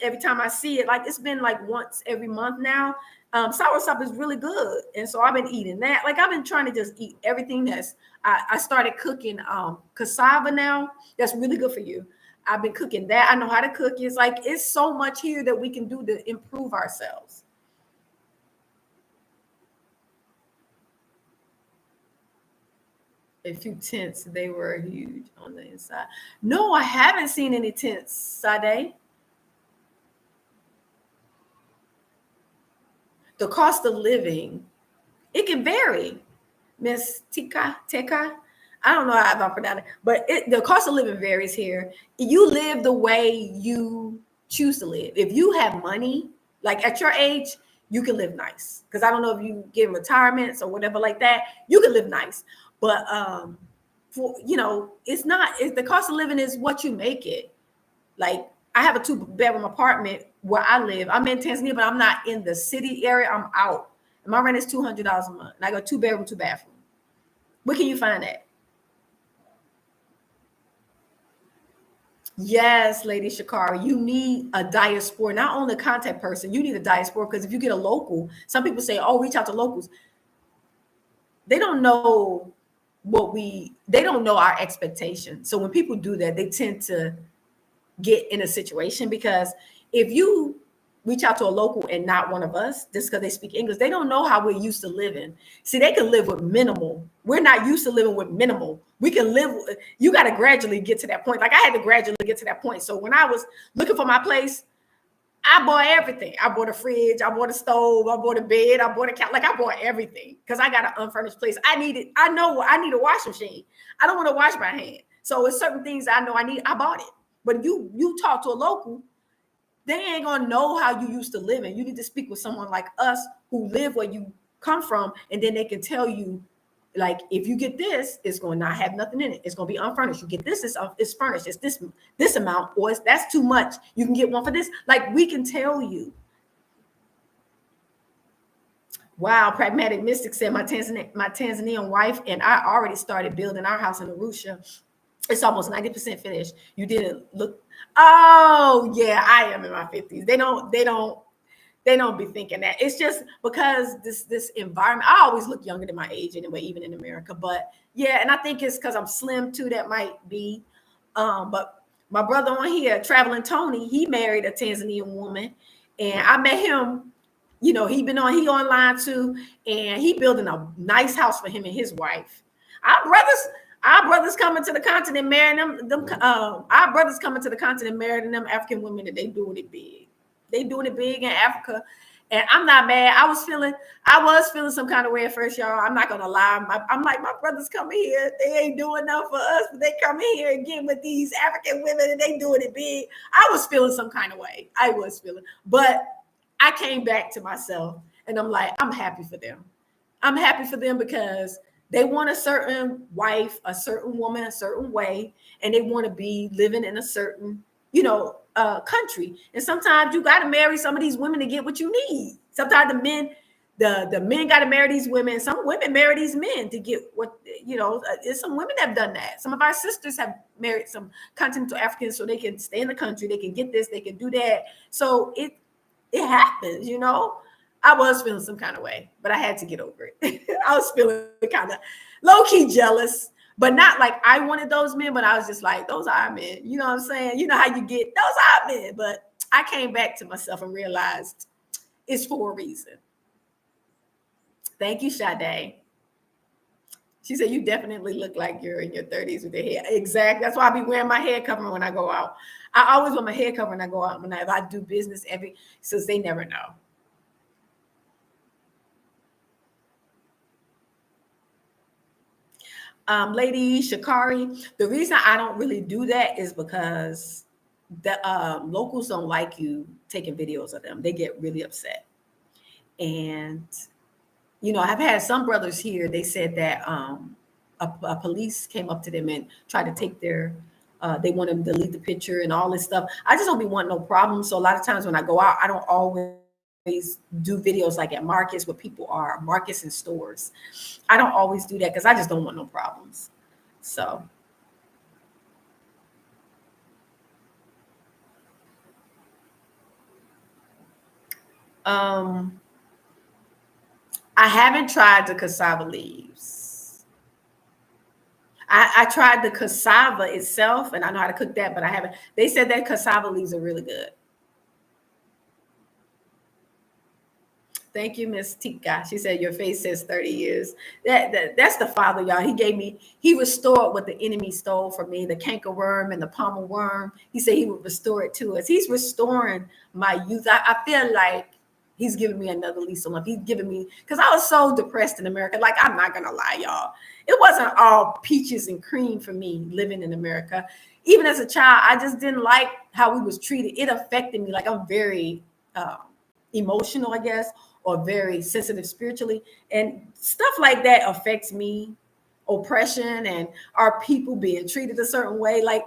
every time I see it. Like, it's been like once every month now. Soursop is really good, and so I've been eating that. Like, I've been trying to just eat everything I started cooking cassava now. That's really good for you. I've been cooking that. I know how to cook. It's so much here that we can do to improve ourselves. A few tents, they were huge on the inside. No, I haven't seen any tents, Sade. The cost of living, it can vary. Miss Teka. I don't know how I'm pronouncing it, but the cost of living varies here. You live the way you choose to live. If you have money, like at your age, you can live nice. Because I don't know if you get retirements or whatever like that, you can live nice. But it's the cost of living is what you make it. Like, I have a 2-bedroom apartment where I live. I'm in Tanzania, but I'm not in the city area. I'm out. And my rent is $200 a month. And I got 2-bedroom, 2-bathroom. Where can you find that? Yes, Lady Shakari, you need a diaspora, not only a contact person. You need a diaspora because if you get a local, some people say, oh, reach out to locals. they don't know they don't know our expectations. So when people do that, they tend to get in a situation, because if you reach out to a local and not one of us, just because they speak English, they don't know how we're used to living. See, they can live with minimal. We're not used to living with minimal. We can live, you got to gradually get to that point. Like I had to gradually get to that point. So when I was looking for my place, I bought everything. I bought a fridge, I bought a stove, I bought a bed, I bought a couch. Like I bought everything because I got an unfurnished place. I need a washing machine. I don't want to wash my hand. So it's certain things I know I need. I bought it. But you talk to a local, they ain't gonna know how you used to live. And you need to speak with someone like us who live where you come from, and then they can tell you, like, if you get this, it's going to not have nothing in it. It's going to be unfurnished. You get this, it's furnished. It's this amount, or that's too much. You can get one for this. Like, we can tell you. Wow, Pragmatic Mystic said, my Tanzanian wife and I already started building our house in Arusha. It's almost 90% finished. You didn't look. Oh, yeah, I am in my 50s. They don't be thinking that. It's just because this environment, I always look younger than my age anyway, even in America. But yeah, and I think it's because I'm slim too, that might be. But my brother on here, Traveling Tony, he married a Tanzanian woman, and I met him, he online too, and he building a nice house for him and his wife. Our brothers coming to the continent marrying our brothers coming to the continent marrying them African women, and they doing it big. They doing it big in Africa. And I'm not mad. I was feeling some kind of way at first, y'all. I'm not gonna lie. I'm like, my brothers coming here, they ain't doing enough for us, but they come in here again with these African women and they doing it big. I was feeling some kind of way. But I came back to myself and I'm like, I'm happy for them. I'm happy for them because they want a certain wife, a certain woman, a certain way, and they want to be living in a certain, country. And sometimes you got to marry some of these women to get what you need. Sometimes the men got to marry these women. Some women marry these men to get what, there's some women that have done that. Some of our sisters have married some continental Africans so they can stay in the country. They can get this, they can do that. So it happens, I was feeling some kind of way, but I had to get over it. I was feeling kind of low-key jealous, but not like I wanted those men, but I was just like, those are our men. You know what I'm saying? You know how you get, those are our men. But I came back to myself and realized it's for a reason. Thank you, Sade. She said, you definitely look like you're in your 30s with your hair. Exactly. That's why I be wearing my hair covering when I go out. I always wear my hair covering when I go out. If I do business since they never know. Lady Shakari, the reason I don't really do that is because the locals don't like you taking videos of them. They get really upset. And, I've had some brothers here, they said that a police came up to them and tried to take they want them to delete the picture and all this stuff. I just don't be wanting no problems. So a lot of times when I go out, I don't always do videos like at markets where people are, markets and stores. I don't always do that because I just don't want no problems. So I haven't tried the cassava leaves. I tried the cassava itself and I know how to cook that, but I haven't. They said that cassava leaves are really good. Thank you, Miss Tika. She said, your face says 30 years. That's the Father, y'all. He restored what the enemy stole from me, the cankerworm and the palmer worm. He said he would restore it to us. He's restoring my youth. I feel like he's giving me another lease of life. He's giving me, because I was so depressed in America. Like, I'm not going to lie, y'all. It wasn't all peaches and cream for me living in America. Even as a child, I just didn't like how we was treated. It affected me. Like, I'm very emotional, I guess, or very sensitive spiritually, and stuff like that affects me. Oppression and our people being treated a certain way, like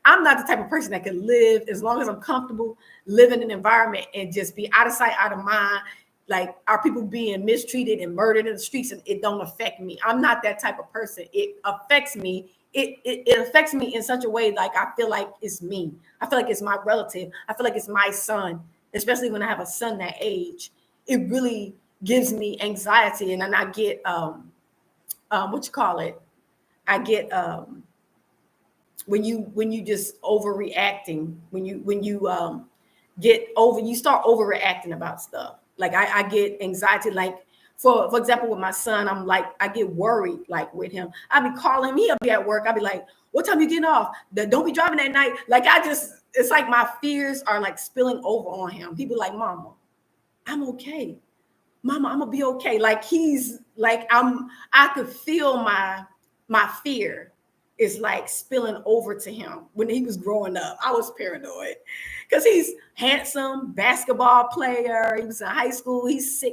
I'm not the type of person that can live as long as I'm comfortable living in an environment and just be out of sight, out of mind. Like, our people being mistreated and murdered in the streets, and it don't affect me. I'm not that type of person. It affects me. It affects me in such a way, like, I feel like it's me. I feel like it's my relative. I feel like it's my son. Especially when I have a son that age, it really gives me anxiety, and then I get what you call it? I get when you just overreacting, when you get over, you start overreacting about stuff. Like I get anxiety, like for example, with my son, I'm like, I get worried, like with him. I'll be calling him, he'll be at work. I'll be like, what time you getting off? Don't be driving at night. Like it's like my fears are like spilling over on him. People like, Mama, I'm okay. Mama, I'm gonna be okay. Like he's like I could feel my fear is like spilling over to him. When he was growing up, I was paranoid because he's handsome basketball player. He was in high school. He's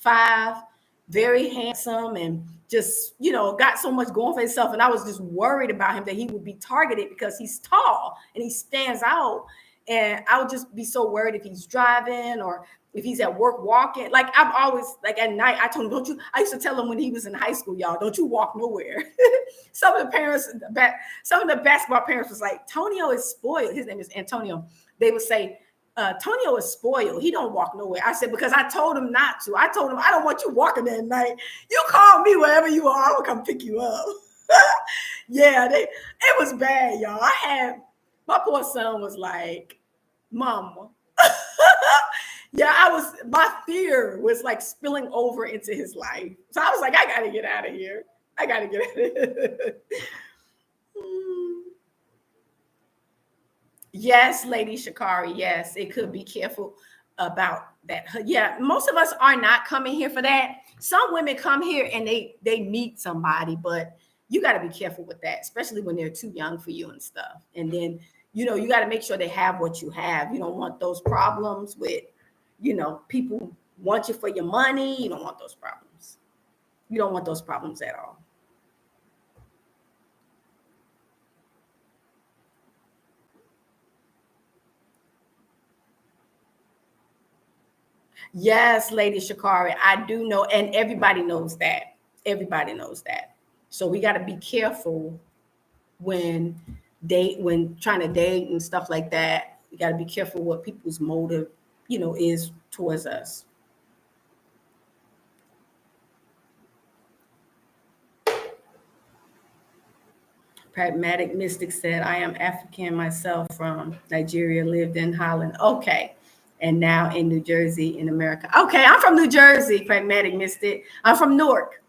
6'5", very handsome, and just, you know, got so much going for himself. And I was just worried about him, that he would be targeted because he's tall and he stands out. And I would just be so worried if he's driving or if he's at work walking. Like I'm always like at night, I told him, don't you, I used to tell him when he was in high school, y'all, don't you walk nowhere. Some of the parents, some of the basketball parents was like, Tonio is spoiled. His name is Antonio. They would say, Tonio is spoiled. He don't walk nowhere. I said, because I told him not to. I told him, I don't want you walking at night. You call me wherever you are. I will come pick you up. Yeah, it was bad, y'all. My poor son was like, Mama. Yeah, my fear was like spilling over into his life. So I was like, I got to get out of here. I got to get out of here. Yes, Lady Shakari. Yes, it could be careful about that. Yeah, most of us are not coming here for that. Some women come here and they meet somebody, but you got to be careful with that, especially when they're too young for you and stuff. And then, you know, you got to make sure they have what you have. You don't want those problems with, you know, people want you for your money. You don't want those problems. You don't want those problems at all. Yes, Lady Shakari, I do know, and everybody knows that. Everybody knows that. So we got to be careful when when trying to date and stuff like that. You got to be careful what people's motive, you know, is towards us. Pragmatic Mystic said, I am African myself from Nigeria, lived in Holland. Okay. And now in New Jersey, in America. Okay, I'm from New Jersey, Pragmatic Mystic. I'm from Newark.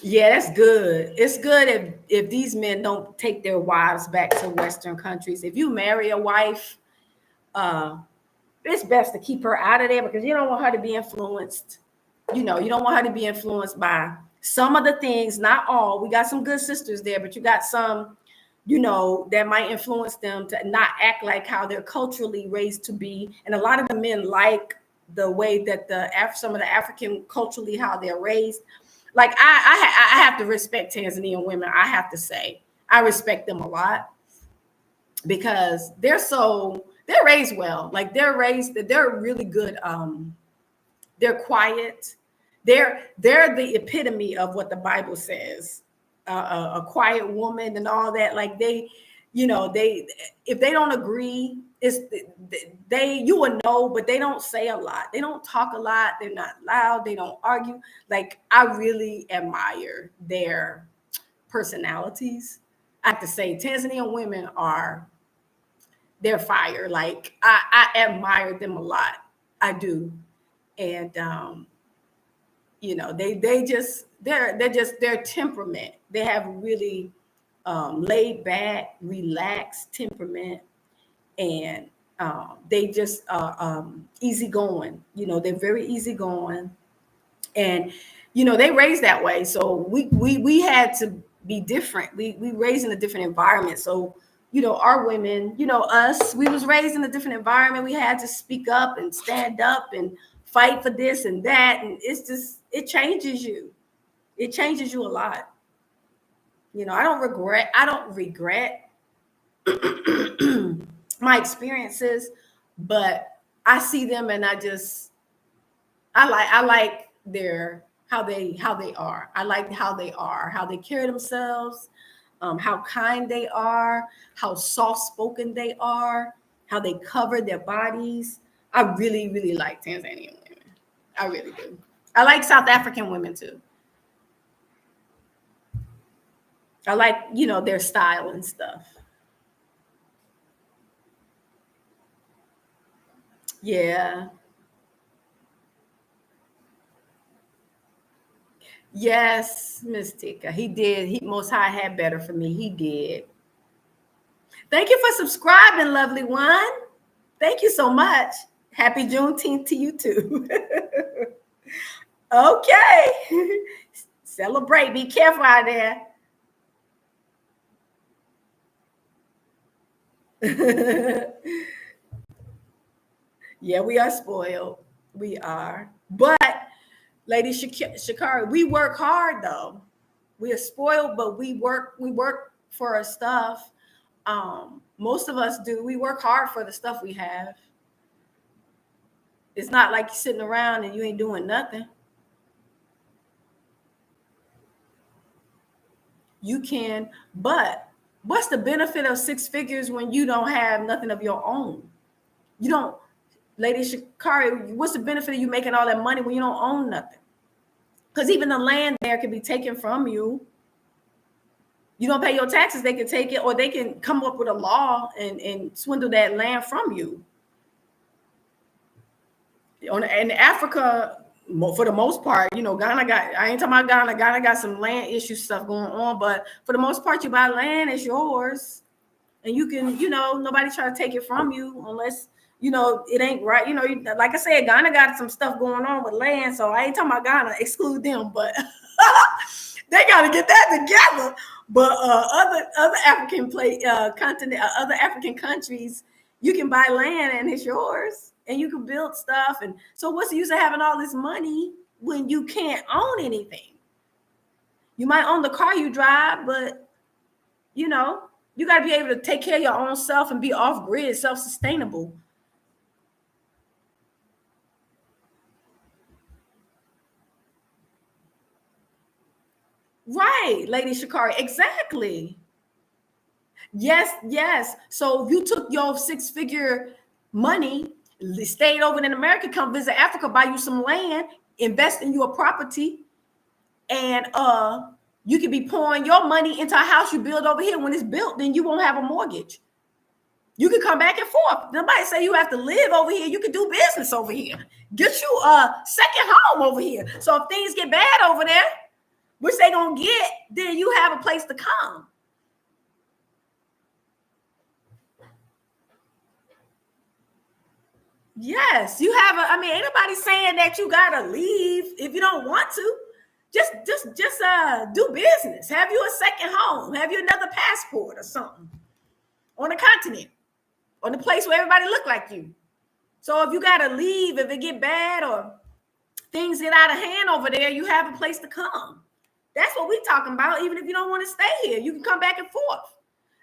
Yeah, that's good. It's good if these men don't take their wives back to Western countries. If you marry a wife, uh, it's best to keep her out of there because you don't want her to be influenced. You know, you don't want her to be influenced by some of the things, not all. We got some good sisters there, but you got some, you know, that might influence them to not act like how they're culturally raised to be. And a lot of the men like the way that some of the African culturally how they're raised. Like I have to respect Tanzanian women. I have to say I respect them a lot because they're raised well. Like they're really good. They're quiet. They're the epitome of what the Bible says. A quiet woman and all that. Like they, you know, they if they don't agree, it's you will know, but they don't say a lot. They don't talk a lot. They're not loud. They don't argue. Like I really admire their personalities. I have to say, Tanzanian women they're fire. Like I admire them a lot. I do. And you know, they're just their temperament. They have really laid back, relaxed temperament, and they just easygoing. You know, they're very easygoing, and you know they raised that way. So we had to be different. We raised in a different environment. So you know, our women, you know, us, we was raised in a different environment. We had to speak up and stand up and fight for this and that, and it's just it changes you. It changes you a lot. You know, I don't regret my experiences, but I see them and I like their how they are. I like how they are, how they carry themselves. how kind they are, how soft-spoken they are, how they cover their bodies. I really, really like Tanzanian women. I really do. I like South African women too. I like, their style and stuff. Yeah. Yes, Miss Tika. He did. He Most High had better for me. He did. Thank you for subscribing, lovely one. Thank you so much. Happy Juneteenth to you too. Okay. Celebrate. Be careful out there. Yeah, we are spoiled. We are. But Lady Shakari, we work hard though. We are spoiled, but we work for our stuff. Most of us do. We work hard for the stuff we have. It's not like you're sitting around and you ain't doing nothing. You can, but what's the benefit of six figures when you don't have nothing of your own? You don't, Lady Shakari, what's the benefit of you making all that money when you don't own nothing? Because even the land there can be taken from you. You don't pay your taxes, they can take it, or they can come up with a law and swindle that land from you. In Africa, for the most part, Ghana got, I ain't talking about Ghana. Ghana got some land issue stuff going on, but for the most part, you buy land, it's yours. And you can, nobody try to take it from you unless, it ain't right. Like I said, Ghana got some stuff going on with land. So I ain't talking about Ghana, exclude them, but they got to get that together. But other African continent, other African countries, you can buy land and it's yours and you can build stuff. And so what's the use of having all this money when you can't own anything? You might own the car you drive, but you got to be able to take care of your own self and be off grid, self-sustainable. Right, Lady Shakari, exactly. Yes. So if you took your six-figure money, stayed over in America, come visit Africa, buy you some land, invest in your property, and you could be pouring your money into a house you build over here. When it's built, then you won't have a mortgage. You can come back and forth. Nobody say you have to live over here. You can do business over here. Get you a second home over here. So if things get bad over there, which they gonna get, then you have a place to come. Yes, you have ain't nobody saying that you gotta leave if you don't want to. Just do business. Have you a second home? Have you another passport or something on the continent, on the place where everybody look like you? So if you gotta leave, if it get bad or things get out of hand over there, you have a place to come. That's what we talking about. Even if you don't want to stay here, you can come back and forth.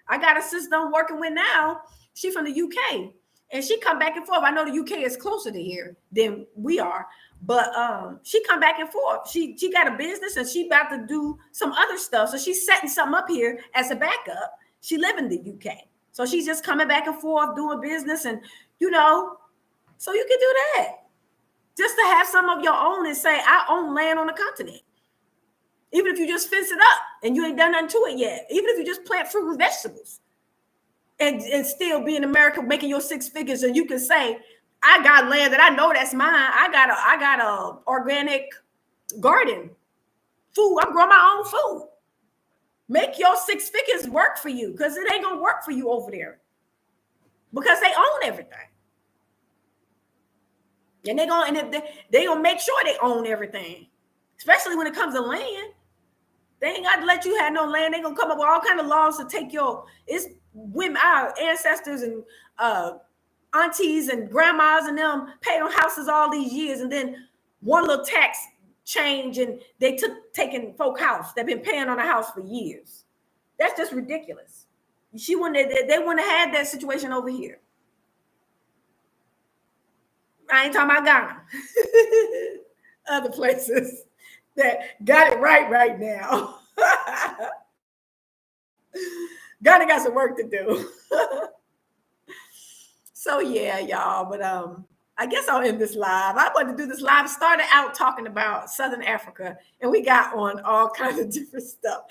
I got a sister I'm working with now. She from the UK, and she come back and forth. I know the UK is closer to here than we are, but she come back and forth. She got a business and she about to do some other stuff. So she's setting something up here as a backup. She live in the UK, so she's just coming back and forth doing business, and so you can do that. Just to have some of your own and say, I own land on the continent. Even if you just fence it up and you ain't done nothing to it yet. Even if you just plant fruit and vegetables and still be in America making your six figures, and you can say, I got land that I know that's mine. I got a organic garden. Food, I'm growing my own food. Make your six figures work for you, because it ain't gonna work for you over there. Because they own everything. And they gonna make sure they own everything, especially when it comes to land. They ain't got to let you have no land. They gonna come up with all kind of laws to take it's women, our ancestors and aunties and grandmas and them paid on houses all these years, and then one little tax change and they taking folk house. They've been paying on a house for years. That's just ridiculous. They wouldn't have had that situation over here. I ain't talking about Ghana. Other places that got it right now. Ghana got some work to do. So yeah, y'all. But I guess I'll end this live. I wanted to do this live. Started out talking about Southern Africa, and we got on all kinds of different stuff.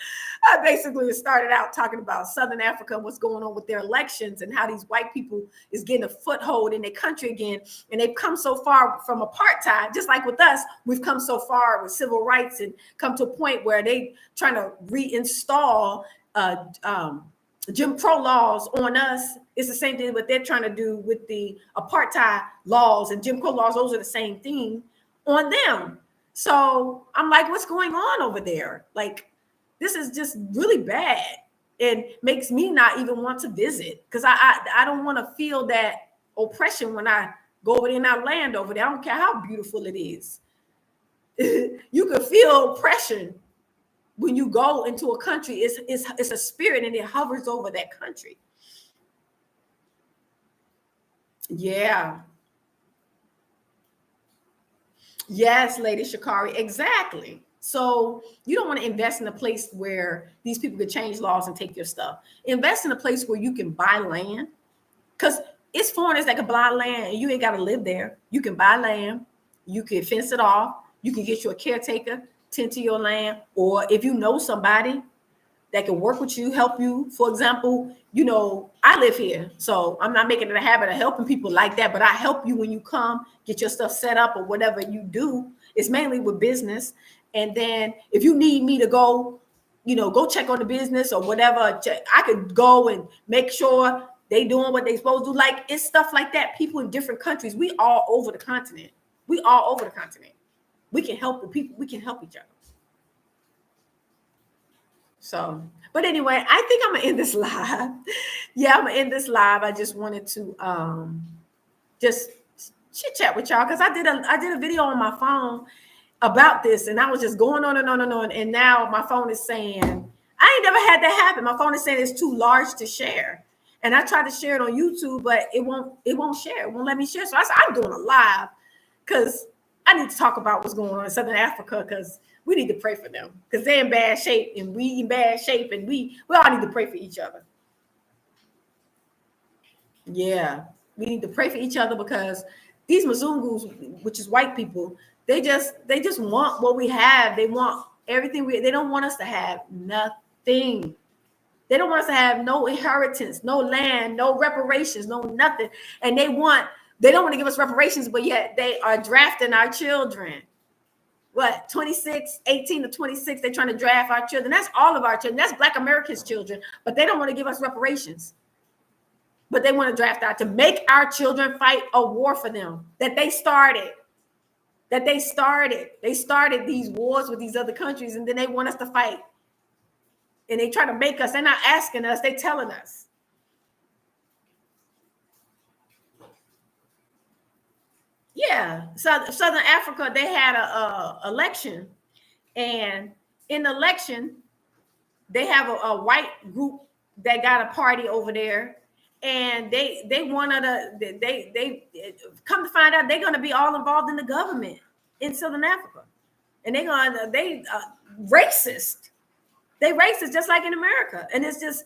I basically started out talking about Southern Africa and what's going on with their elections and how these white people is getting a foothold in their country again. And they've come so far from apartheid, just like with us, we've come so far with civil rights and come to a point where they trying to reinstall Jim Crow laws on us. It's the same thing what they're trying to do with the apartheid laws and Jim Crow laws. Those are the same thing on them. So I'm like, what's going on over there? Like, this is just really bad and makes me not even want to visit because I don't want to feel that oppression when I go over there in our land over there. I don't care how beautiful it is. You can feel oppression when you go into a country. It's a spirit and it hovers over that country. Yeah. Yes, Lady Shakari, exactly. So you don't want to invest in a place where these people could change laws and take your stuff. Invest in a place where you can buy land, because it's foreigners that can buy land and you ain't got to live there. You can buy land, you can fence it off, you can get you a caretaker, tend to your land, or if you know somebody that can work with you, help you. For example, I live here, so I'm not making it a habit of helping people like that, but I help you when you come, get your stuff set up or whatever you do. It's mainly with business. And then if you need me to go, go check on the business or whatever, I could go and make sure they doing what they supposed to do. Like, it's stuff like that. People in different countries, we all over the continent. We all over the continent. We can help the people. We can help each other. So, but anyway, I think I'm gonna end this live. Yeah, I'm gonna end this live. I just wanted to just chit chat with y'all because I did a video on my phone about this, and I was just going on and on and on. And now my phone is saying, I ain't never had that happen. My phone is saying it's too large to share. And I tried to share it on YouTube, but it won't share. It won't let me share. So I said, I'm doing a live because I need to talk about what's going on in Southern Africa, because we need to pray for them because they're in bad shape and we in bad shape, and we all need to pray for each other. Yeah, we need to pray for each other because these Wazungus, which is white people, they just want what we have. They want everything. They don't want us to have nothing. They don't want us to have no inheritance, no land, no reparations, no nothing. And they don't want to give us reparations, but yet they are drafting our children. What, 18 to 26, they're trying to draft our children. That's all of our children. That's Black Americans' children, but they don't want to give us reparations. But they want to draft out to make our children fight a war for them that they started. They started these wars with these other countries, and then they want us to fight. And they try to make us, they're not asking us, they're telling us. Yeah, Southern Africa, they had a election, and in the election, they have a white group that got a party over there, and they wanted they come to find out they're going to be all involved in the government in Southern Africa, and they racist. They racist just like in America, and it's just.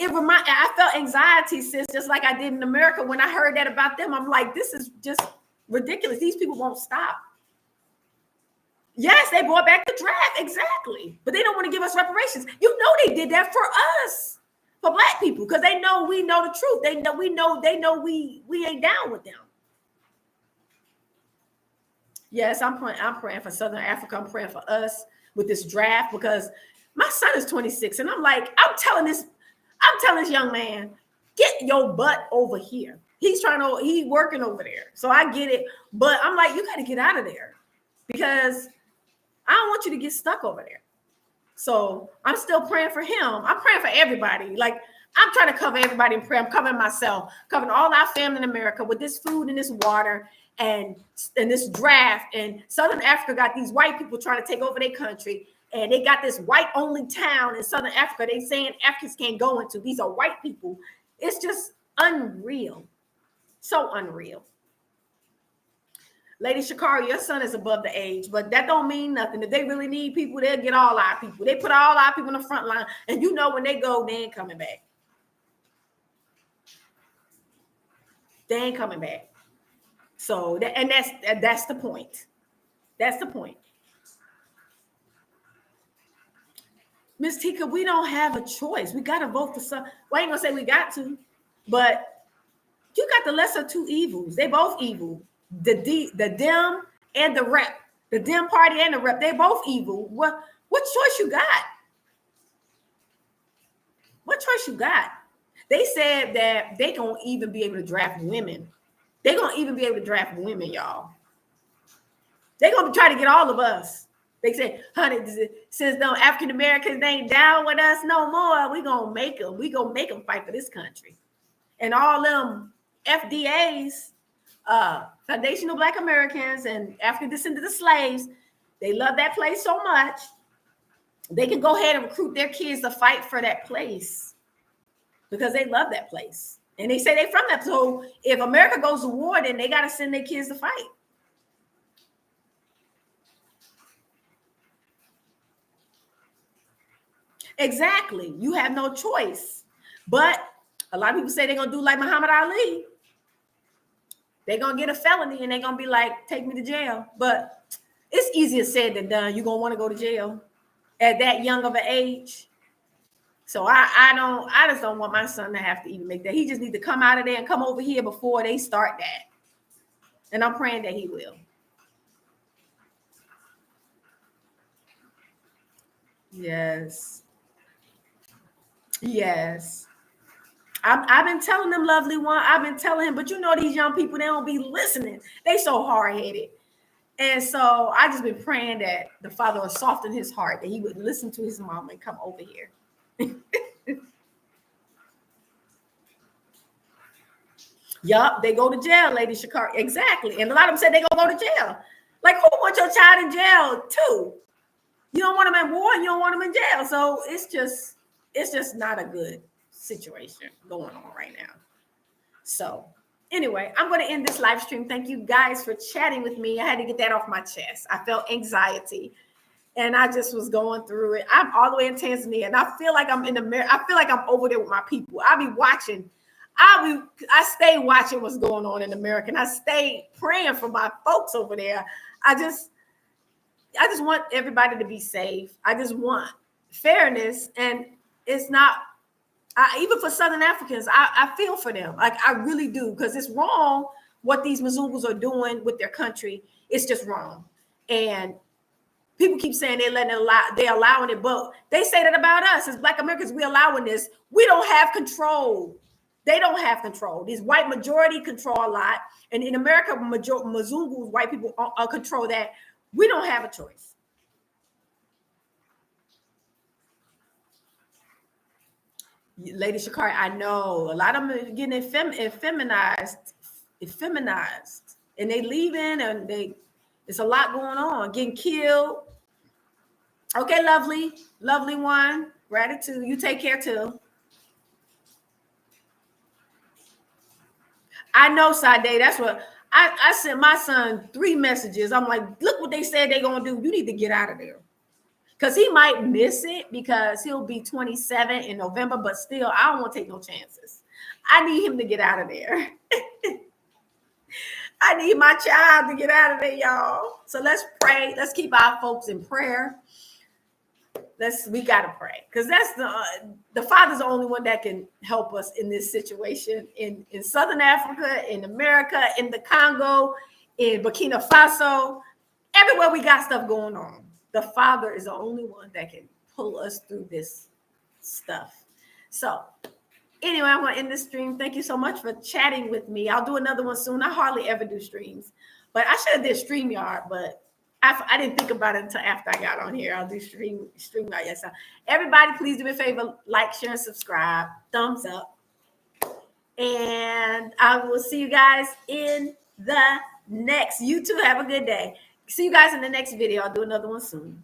I felt anxiety, sis, just like I did in America when I heard that about them. I'm like, this is just ridiculous. These people won't stop. Yes, they brought back the draft, exactly, but they don't want to give us reparations. They did that for us, for Black people, because they know we know the truth. They know we ain't down with them. Yes, I'm praying for Southern Africa. I'm praying for us with this draft because my son is 26, and I'm telling this young man, get your butt over here. He's working over there. So I get it. But I'm like, you got to get out of there because I don't want you to get stuck over there. So I'm still praying for him. I'm praying for everybody. Like, I'm trying to cover everybody in prayer. I'm covering myself, covering all our family in America with this food and this water and this draft. And Southern Africa got these white people trying to take over their country. And they got this white-only town in Southern Africa they saying Africans can't go into. These are white people. It's just unreal. So unreal. Lady Shakari, your son is above the age, but that don't mean nothing. If they really need people, they'll get all our people. They put all our people in the front line. And when they go, they ain't coming back. They ain't coming back. So that's the point. That's the point. Miss Tika, we don't have a choice. We got to vote for some. Well, I ain't gonna say we got to, but you got the lesser two evils. They both evil. The Dem and the Rep. The Dem party and the Rep. They both evil. What choice you got? What choice you got? They said that they gonna even be able to draft women. They gonna even be able to draft women, y'all. They gonna try to get all of us. They say, honey, since no African Americans ain't down with us no more, we gonna make them. We gonna make them fight for this country. And all them FDAs, Foundational Black Americans and African Descendants of Slaves, they love that place so much, they can go ahead and recruit their kids to fight for that place because they love that place. And they say they from that. So if America goes to war, then they got to send their kids to fight. Exactly. You have no choice. But a lot of people say they're going to do like Muhammad Ali. They're going to get a felony and they're going to be like, take me to jail. But it's easier said than done. You're going to want to go to jail at that young of an age. So I just don't want my son to have to even make that. He just needs to come out of there and come over here before they start that. And I'm praying that he will. Yes. Yes. I've been telling them, lovely one. I've been telling him, but you know, these young people, they don't be listening. They so hard-headed. And so I just been praying that the Father would soften his heart, that he would listen to his mom and come over here. Yup, they go to jail, Lady Shakar. Exactly. And a lot of them said they gonna go to jail. Like, who wants your child in jail too? You don't want them in war and you don't want them in jail. So it's just not a good situation going on right now. So anyway, I'm going to end this live stream. Thank you guys for chatting with me. I had to get that off my chest. I felt anxiety and I just was going through it. I'm all the way in Tanzania and I feel like I'm in America. I feel like I'm over there with my people. I'll be watching. I stay watching what's going on in America and I stay praying for my folks over there. I just want everybody to be safe. I just want fairness. And it's not, even for Southern Africans, I feel for them. Like, I really do, because it's wrong what these Mzungus are doing with their country. It's just wrong. And people keep saying they're allowing it, but they say that about us as Black Americans. We're allowing this. We don't have control. They don't have control. These white majority control a lot. And in America, Mzungus, white people control that. We don't have a choice. Lady Shakari, I know a lot of them are getting effeminized, and they leaving, and it's a lot going on, getting killed. Okay, lovely one, gratitude. You take care too. I know, Sade. That's what I sent my son 3 messages. I'm like, look what they said they're gonna do. You need to get out of there. Because he might miss it because he'll be 27 in November, but still, I don't want to take no chances. I need him to get out of there. I need my child to get out of there, y'all. So let's pray. Let's keep our folks in prayer. We got to pray, because that's the Father's the only one that can help us in this situation in Southern Africa, in America, in the Congo, in Burkina Faso, everywhere we got stuff going on. The Father is the only one that can pull us through this stuff. So anyway, I'm going to end this stream. Thank you so much for chatting with me. I'll do another one soon. I hardly ever do streams, but I should have did StreamYard, but I didn't think about it until after I got on here. I'll do StreamYard. Yes. Everybody, please do me a favor, like, share, and subscribe. Thumbs up. And I will see you guys in the next. You too. Have a good day. See you guys in the next video. I'll do another one soon.